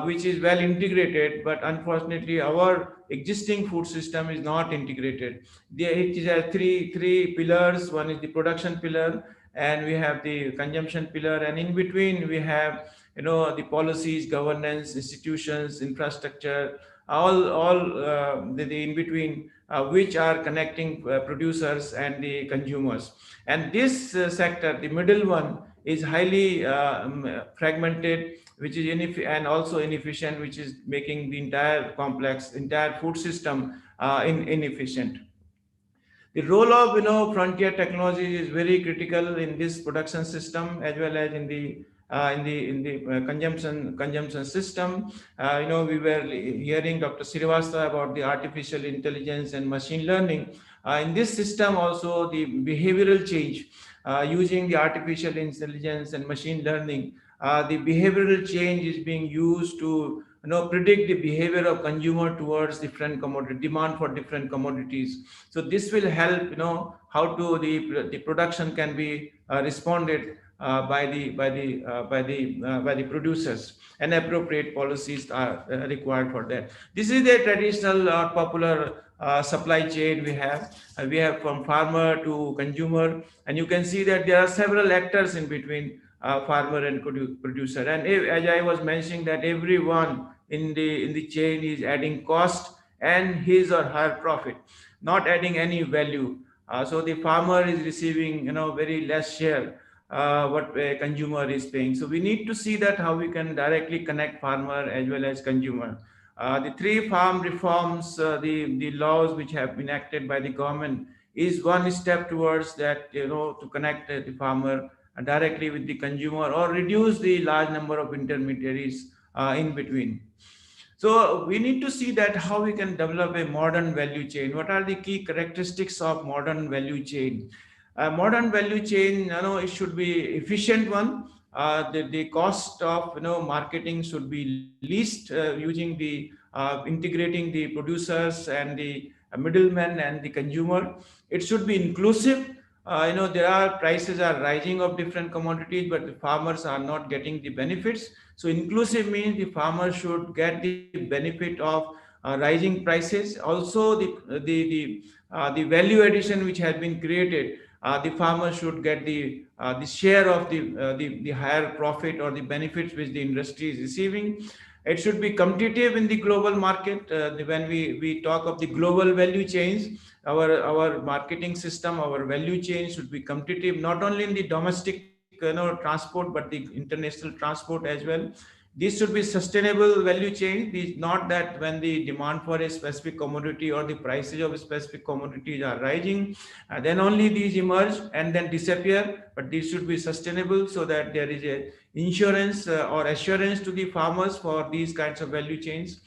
which is well integrated, but unfortunately our existing food system is not integrated. It is a three pillars. One is the production pillar, and we have the consumption pillar, and in between we have, the policies, governance, institutions, infrastructure, all the in between, which are connecting producers and the consumers. And this sector, the middle one, is highly fragmented, which is and also inefficient, which is making the entire food system inefficient. The role of, frontier technology is very critical in this production system, as well as in the consumption system. We were hearing Dr. Srivastava about the artificial intelligence and machine learning. In this system also, the behavioral change using the artificial intelligence and machine learning, the behavioral change is being used to, predict the behavior of consumer towards different commodity demand for different commodities. So this will help, how to the production can be responded by the producers, and appropriate policies are required for that. This is the traditional or popular supply chain we have. We have from farmer to consumer, and you can see that there are several actors in between farmer and producer. And as I was mentioning, that everyone in the chain is adding cost and his or her profit, not adding any value. So the farmer is receiving, very less share what a consumer is paying. So we need to see that how we can directly connect farmer as well as consumer. The three farm reforms, the laws which have been acted by the government, is one step towards that, to connect the farmer directly with the consumer, or reduce the large number of intermediaries in between. So we need to see that how we can develop a modern value chain. What are the key characteristics of modern value chain? Modern value chain, it should be efficient one. The cost of, marketing should be least, using the integrating the producers and the middlemen and the consumer. It should be inclusive. There are prices are rising of different commodities, but the farmers are not getting the benefits. So inclusive means the farmer should get the benefit of rising prices. Also, the value addition which has been created, the farmer should get the share of the higher profit or the benefits which the industry is receiving. It should be competitive in the global market. When we talk of the global value chains, our marketing system, our value chain should be competitive, not only in the domestic, transport, but the international transport as well. This should be sustainable value chain. Not that when the demand for a specific commodity or the prices of specific commodities are rising, then only these emerge and then disappear. But these should be sustainable, so that there is a insurance or assurance to the farmers for these kinds of value chains.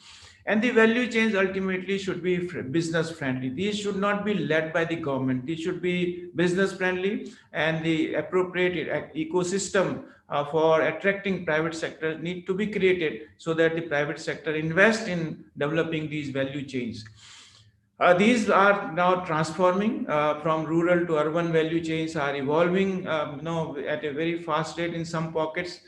And the value chains ultimately should be business friendly. These should not be led by the government. These should be business friendly, and the appropriate ecosystem for attracting private sector need to be created, so that the private sector invest in developing these value chains. These are now transforming from rural to urban. Value chains are evolving, at a very fast rate in some pockets.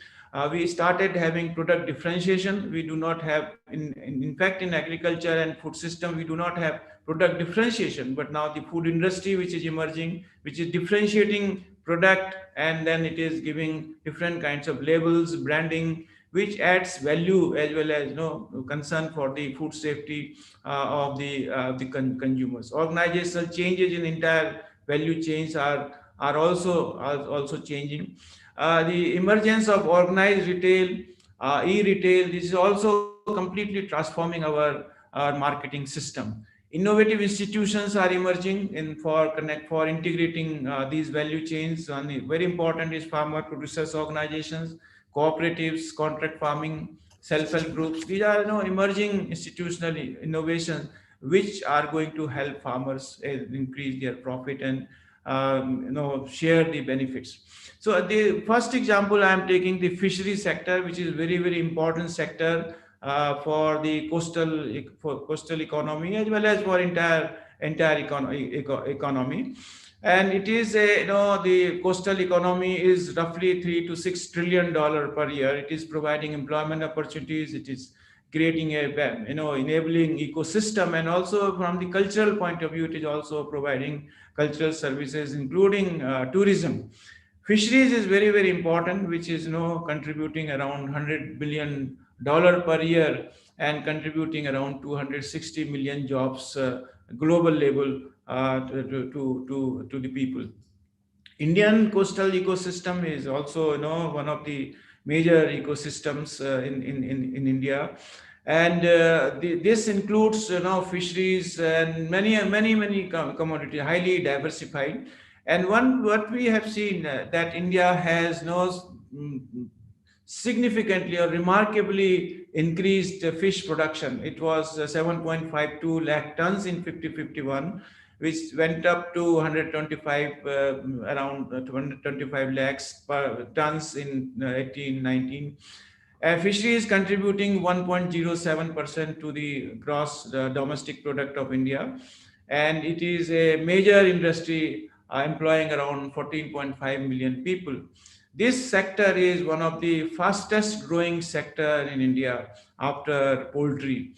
We started having product differentiation. We do not have, in fact, in agriculture and food system, we do not have product differentiation. But now the food industry, which is emerging, which is differentiating product, and then it is giving different kinds of labels, branding, which adds value as well as, concern for the food safety of the consumers. Organizational changes in entire value chains are also changing. The emergence of organized retail, e-retail, this is also completely transforming our marketing system. Innovative institutions are emerging for integrating these value chains. And very important is farmer producers organizations, cooperatives, contract farming, self-help groups. These are, emerging institutional innovations which are going to help farmers increase their profit and share the benefits. So the first example I am taking the fishery sector, which is very, very important sector for the coastal economy, as well as for entire economy. And it is the coastal economy is roughly $3 to $6 trillion per year. It is providing employment opportunities. It is creating a enabling ecosystem, and also from the cultural point of view, it is also providing cultural services, including tourism. Fisheries is very, very important, which is contributing around $100 billion per year and contributing around 260 million jobs global level to the people. Indian coastal ecosystem is also one of the major ecosystems in India, and this includes fisheries and many commodities, highly diversified. And what we have seen that India has significantly or remarkably increased fish production. It was 7.52 lakh tons in 50-51, which went up to 125 around 225 lakhs per tons in 18-19. Fishery is contributing 1.07% to the gross domestic product of India, and it is a major industry employing around 14.5 million people. This sector is one of the fastest growing sector in India after poultry.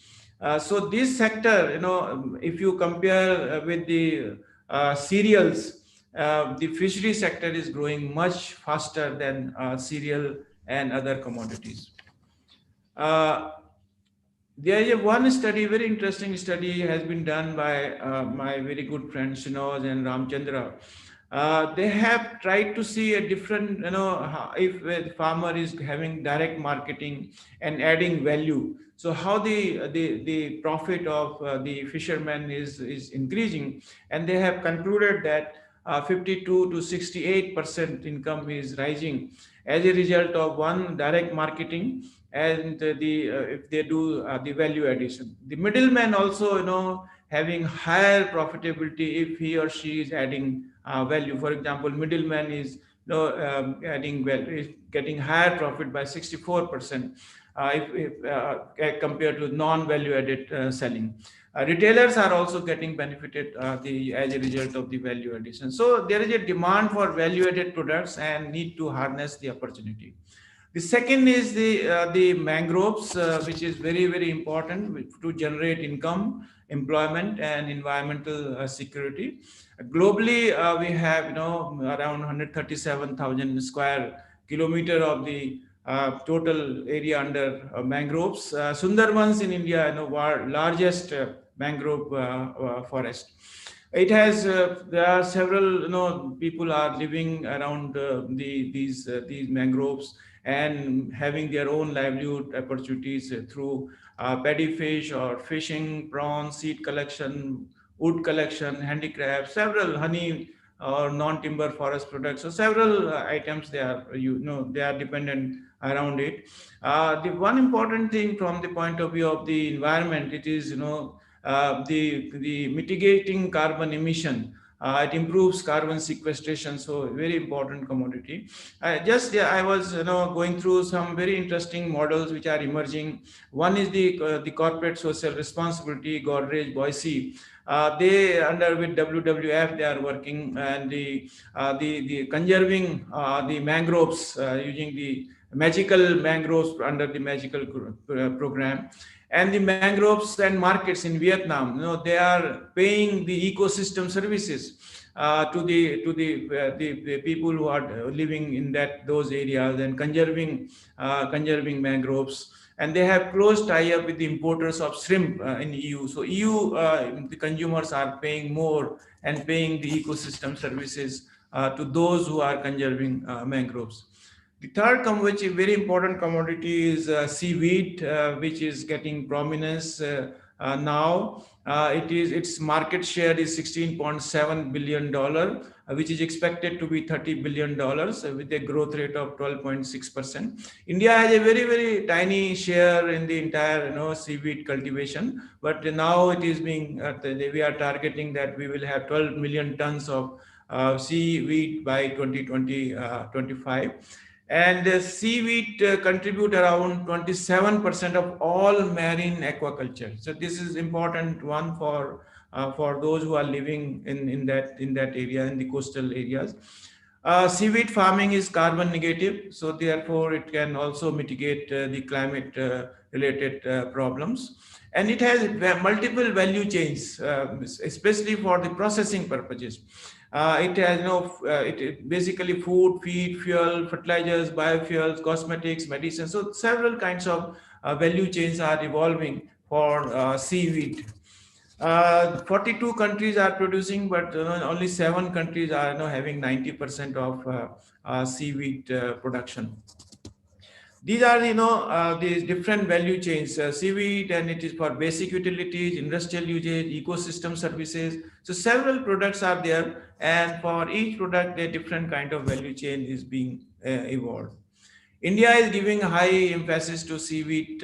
So this sector, if you compare with the cereals, the fishery sector is growing much faster than cereal and other commodities. There is one study, very interesting study, has been done by my very good friends Shinoj and Ramchandra. They have tried to see a different, if the farmer is having direct marketing and adding value, so how the profit of the fisherman is increasing, and they have concluded that 52 to 68% income is rising as a result of one, direct marketing, and if they do the value addition. The middleman also having higher profitability if he or she is adding value. For example, middleman is adding value, is getting higher profit by 64% compared to non-value added selling. Retailers are also getting benefited as a result of the value addition. So there is a demand for value added products and need to harness the opportunity. The second is the mangroves, which is very, very important to generate income, employment, and environmental security. Globally, we have around 137,000 square kilometer of the total area under mangroves. Sundarbans in India, largest mangrove forest. It has there are several people are living around these mangroves and having their own livelihood opportunities through paddy fish or fishing, prawns, seed collection, wood collection, handicraft, several honey or non-timber forest products. So several items they are they are dependent around it. The one important thing from the point of view of the environment, it is the mitigating carbon emission. It improves carbon sequestration, so very important commodity. I was going through some very interesting models which are emerging. One is the corporate social responsibility, Godrej, Boise. They under with WWF they are working, and the conserving the mangroves using the magical mangroves under the magical program. And the mangroves and markets in Vietnam, they are paying the ecosystem services to the people who are living in those areas and conserving mangroves. And they have close tie-up with the importers of shrimp in EU. So EU, the consumers are paying more and paying the ecosystem services to those who are conserving mangroves. The third which is very important commodity is seaweed, which is getting prominence now. Its market share is $16.7 billion which is expected to be $30 billion with a growth rate of 12.6%. India has a very, very tiny share in the entire seaweed cultivation, but now it is being, we are targeting that we will have 12 million tons of seaweed by 2025. And seaweed contribute around 27% of all marine aquaculture. So this is important one for those who are living in that area, in the coastal areas. Seaweed farming is carbon negative, so therefore it can also mitigate the climate related problems. And it has multiple value chains, especially for the processing purposes. It has it basically food, feed, fuel, fertilizers, biofuels, cosmetics, medicine. So several kinds of value chains are evolving for seaweed. 42 countries are producing, but only 7 countries are having 90% of seaweed production. These are, these different value chains, seaweed, and it is for basic utilities, industrial usage, ecosystem services. So several products are there, and for each product, a different kind of value chain is being evolved. India is giving high emphasis to seaweed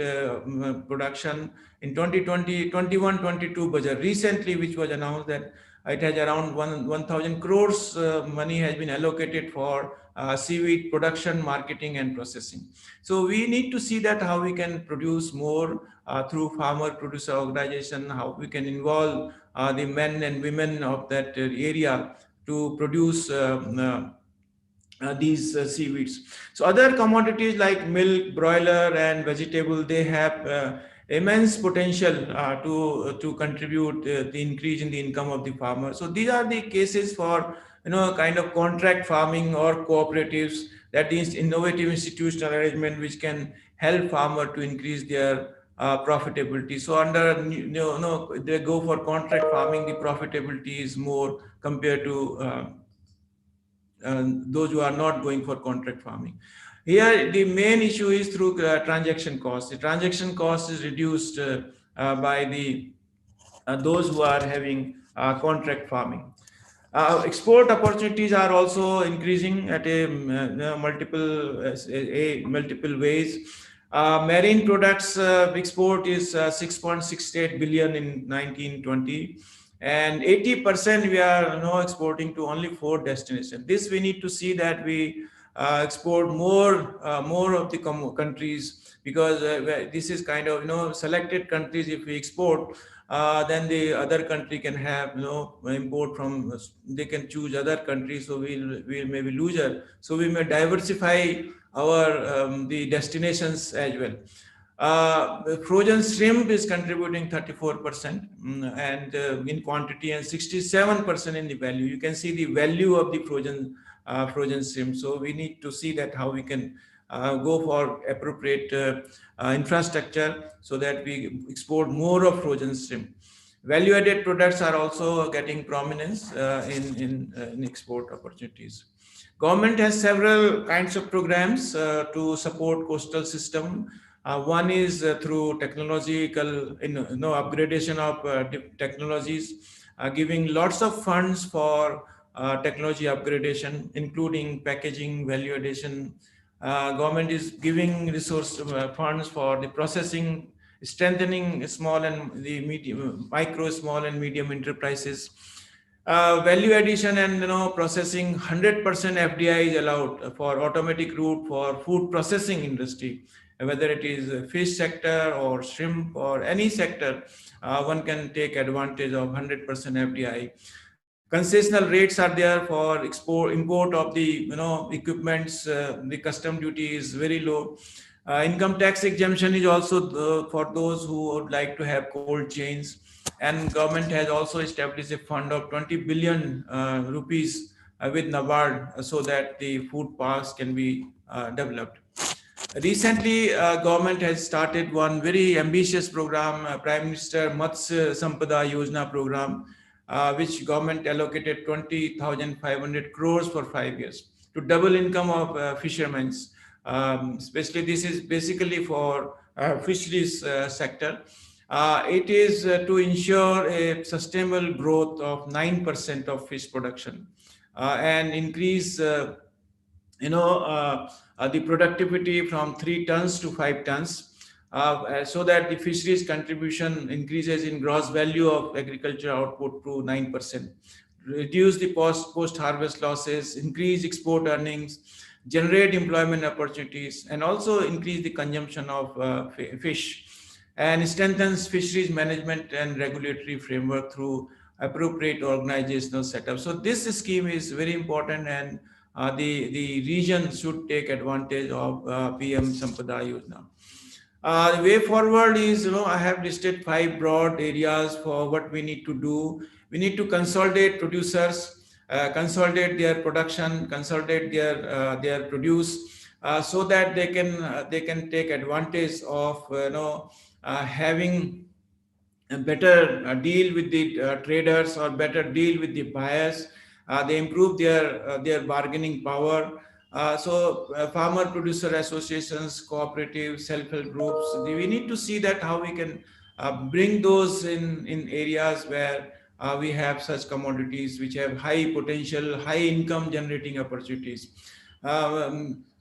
production. In 2020-21-22 budget recently, which was announced, that it has around 1,000 crores money has been allocated for seaweed production, marketing, and processing. So we need to see that how we can produce more through farmer producer organization, how we can involve the men and women of that area to produce these seaweeds. So other commodities like milk, broiler, and vegetable, they have immense potential to contribute the increase in the income of the farmer. So these are the cases for kind of contract farming or cooperatives, that is innovative institutional arrangement which can help farmer to increase their profitability. So under they go for contract farming, the profitability is more compared to those who are not going for contract farming. Here, the main issue is through transaction cost. The transaction cost is reduced by the those who are having contract farming. Export opportunities are also increasing at a multiple ways. Marine products export is 6.68 billion in 1920. And 80% we are now exporting to only 4 destinations. This we need to see that we export more of the countries, because this is kind of selected countries. If we export, then the other country can have import from. They can choose other countries, so we'll maybe loser. So we may diversify our the destinations as well. Frozen shrimp is contributing 34% and in quantity, and 67% in the value. You can see the value of the frozen shrimp. So we need to see that how we can go for appropriate infrastructure so that we export more of frozen shrimp. Value-added products are also getting prominence in export opportunities. Government has several kinds of programs to support coastal system. One is through technological upgradation of technologies, giving lots of funds for technology upgradation, including packaging, value addition. Government is giving resource funds for the processing, strengthening small and the micro, small and medium enterprises. Value addition and processing, 100% FDI is allowed for automatic route for food processing industry, whether it is fish sector or shrimp or any sector, one can take advantage of 100% FDI. Concessional rates are there for import of the equipments. The custom duty is very low. Income tax exemption is also for those who would like to have cold chains. And government has also established a fund of 20 billion rupees with NABARD so that the food parks can be developed. Recently, government has started one very ambitious program, Prime Minister Matsya Sampada Yojana program, which government allocated 20,500 crores for 5 years to double income of fishermen. Especially this is basically for fisheries sector. It is to ensure a sustainable growth of 9% of fish production. and increase the productivity from 3 tons to 5 tons, so that the fisheries contribution increases in gross value of agriculture output to 9%, reduce the post-harvest losses, increase export earnings, generate employment opportunities, and also increase the consumption of fish, and strengthens fisheries management and regulatory framework through appropriate organizational setup. So this scheme is very important, and the region should take advantage of PM Sampada Yojana. The way forward is, I have listed 5 broad areas for what we need to do. We need to consolidate producers, consolidate their production, consolidate their produce, so that they can take advantage of having a better deal with the traders, or better deal with the buyers. They improve their bargaining power. So farmer producer associations, cooperatives, self-help groups, we need to see that how we can bring those in areas where we have such commodities which have high potential, high income generating opportunities.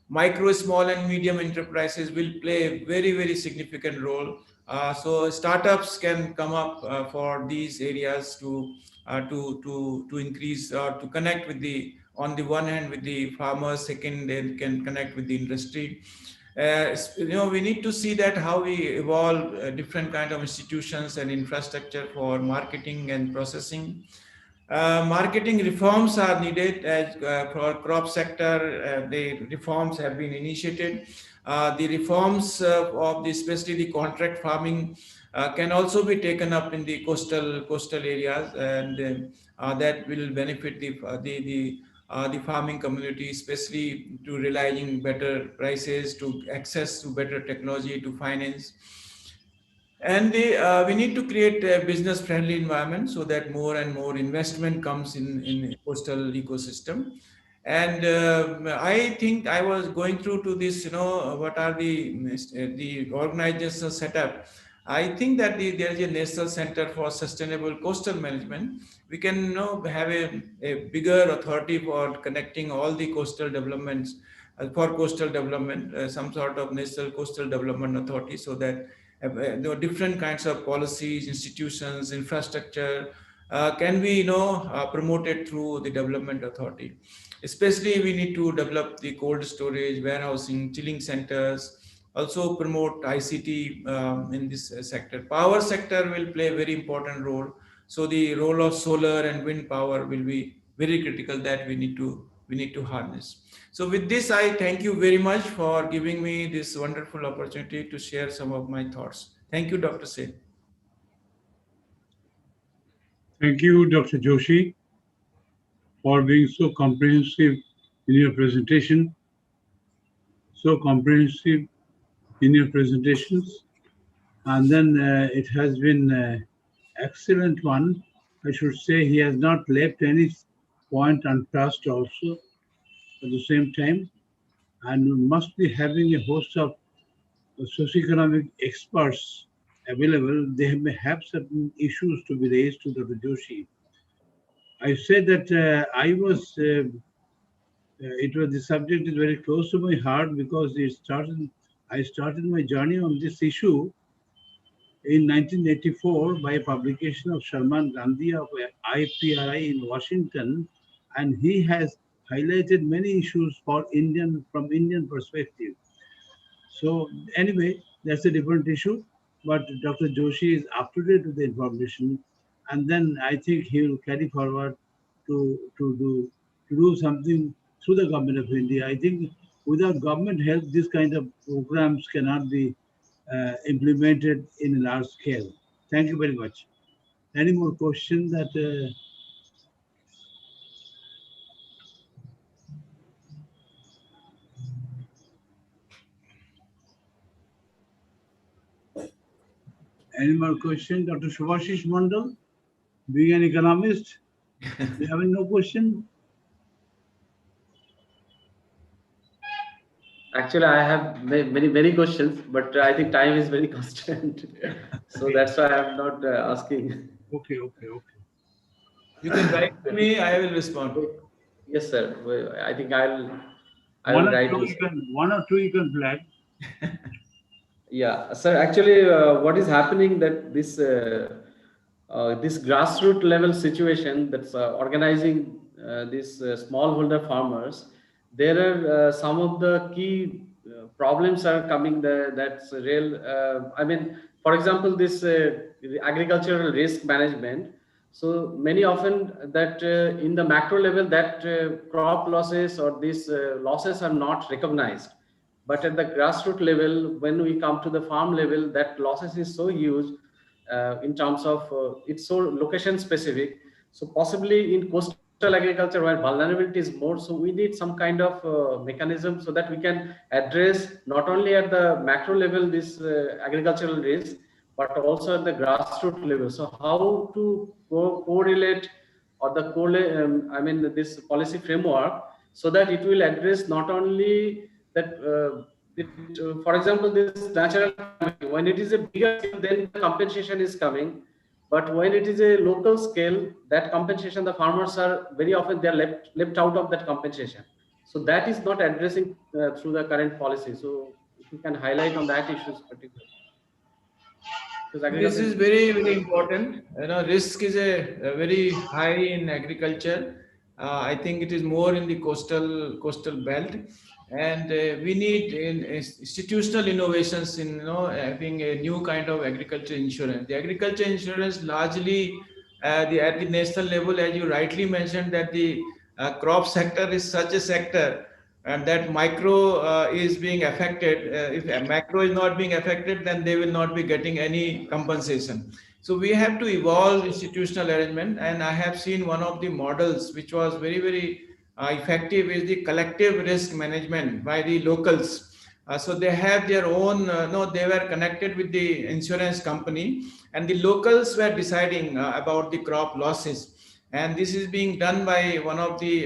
Micro, small and medium enterprises will play a very, very significant role. So startups can come up for these areas to increase, or to connect with on the one hand with the farmers, second they can connect with the industry. We need to see that how we evolve different kind of institutions and infrastructure for marketing and processing. Marketing reforms are needed as for crop sector. The reforms have been initiated. The reforms of especially the contract farming can also be taken up in the coastal areas, and that will benefit the farming community, especially to realizing better prices, to access to better technology, to finance. And we need to create a business-friendly environment so that more and more investment comes in coastal ecosystem. And I think I was going through to this, what are the organizational setup. I think that there is a National Center for Sustainable Coastal Management. We can have a bigger authority for connecting all the coastal developments, for coastal development, some sort of National Coastal Development Authority, so that different kinds of policies, institutions, infrastructure can be promoted through the development authority. Especially we need to develop the cold storage, warehousing, chilling centers, also promote ICT in this sector. Power sector will play a very important role. So the role of solar and wind power will be very critical, that we need to harness. So with this, I thank you very much for giving me this wonderful opportunity to share some of my thoughts. Thank you, Dr. Sen. Thank you, Dr. Joshi, for being so comprehensive in your presentation. So comprehensive in your presentations. And then it has been excellent one. I should say he has not left any point untouched also at the same time. And we must be having a host of socioeconomic experts available. They may have certain issues to be raised to Dr. Joshi. I said that the subject is very close to my heart because I started my journey on this issue in 1984 by a publication of Sharman Gandhi of IPRI in Washington, and he has highlighted many issues from Indian perspective. So anyway, that's a different issue, but Dr. Joshi is up to date with the information, and then I think he will carry forward to do something through the government of India. I think without government help, this kind of programs cannot be implemented in a large scale. Thank you very much. Any more questions that any more question? Dr. Subhashish Mandal, being an economist, you have no question? Actually, I have many questions, but I think time is very constrained. So that's why I'm not asking. Okay. You can write to me, I will respond. Yes, sir. Well, I think I will write this. One or two you can flag. Yeah, sir. Actually, what is happening that this grassroots level situation that's organizing these smallholder farmers, there are some of the key problems are coming there. That's real. I mean, for example, this agricultural risk management. So many often that in the macro level that crop losses or these losses are not recognized, but at the grassroots level, when we come to the farm level, that losses is so huge in terms of it's so location specific. So possibly in coastal agriculture where vulnerability is more, so we need some kind of mechanism so that we can address not only at the macro level this agricultural risk, but also at the grassroots level. So how to correlate or the I mean this policy framework so that it will address not only that for example, this natural when it is a bigger scale, then the compensation is coming. But when it is a local scale, that compensation, the farmers are very often they are left out of that compensation. So that is not addressing through the current policy. So if you can highlight on that issues particularly. This is very, very important. You know, risk is a very high in agriculture. I think it is more in the coastal belt, and we need institutional innovations in having a new kind of agriculture insurance. The agriculture insurance largely at the national level, as you rightly mentioned, that the crop sector is such a sector and that micro is being affected. If macro is not being affected, then they will not be getting any compensation. So we have to evolve institutional arrangement, and I have seen one of the models which was very, very effective is the collective risk management by the locals. So they have their own, no, they were connected with the insurance company, and the locals were deciding about the crop losses. And this is being done by one of the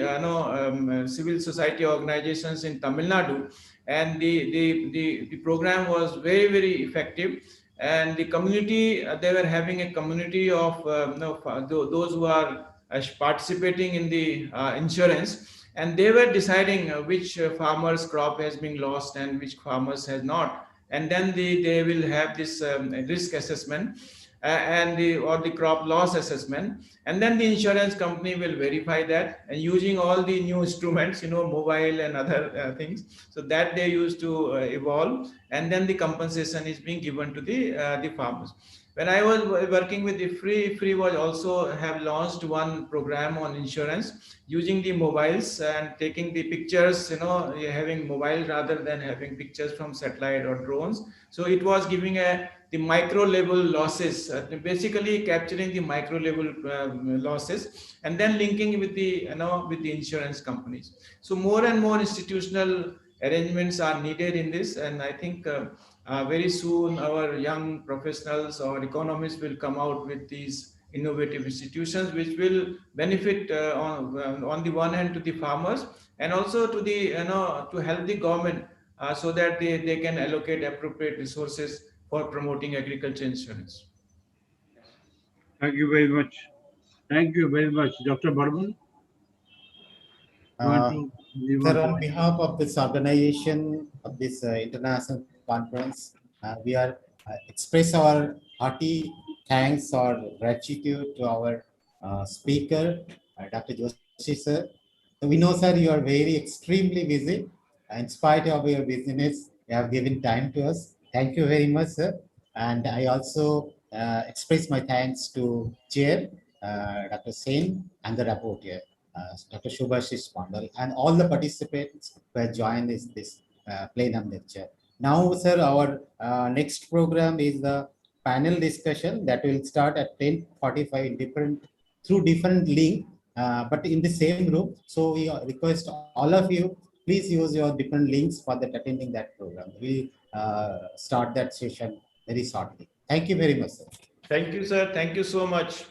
civil society organizations in Tamil Nadu, and the program was very, very effective. And the community, they were having a community of those who are participating in the insurance, and they were deciding which farmers crop has been lost and which farmers has not. And then they will have this risk assessment and the crop loss assessment, and then the insurance company will verify that, and using all the new instruments, mobile and other things, so that they used to evolve, and then the compensation is being given to the farmers. When I was working with the free was also have launched one program on insurance using the mobiles and taking the pictures, having mobile rather than having pictures from satellite or drones. So it was giving the micro level losses, basically capturing the micro level losses, and then linking with the with the insurance companies. So more and more institutional arrangements are needed in this, and I think very soon our young professionals or economists will come out with these innovative institutions which will benefit on the one hand to the farmers, and also to the to help the government so that they can allocate appropriate resources for promoting agriculture insurance. Thank you very much. Thank you very much, Dr. Barman. Sir, on behalf of this organization of this international conference, we are express our hearty thanks or gratitude to our speaker, Dr. Joshi sir. So we know, sir, you are very extremely busy. In spite of your busyness, you have given time to us. Thank you very much, sir. And I also express my thanks to Chair, Dr. Sen, and the rapporteur, Dr. Shubhashish Pandal, and all the participants who have joined this plenum lecture. Now, sir, our next program is the panel discussion that will start at 10:45 through different link, but in the same room. So we request all of you, please use your different links for that attending that program. We'll start that session very shortly. Thank you very much, sir. Thank you, sir. Thank you so much.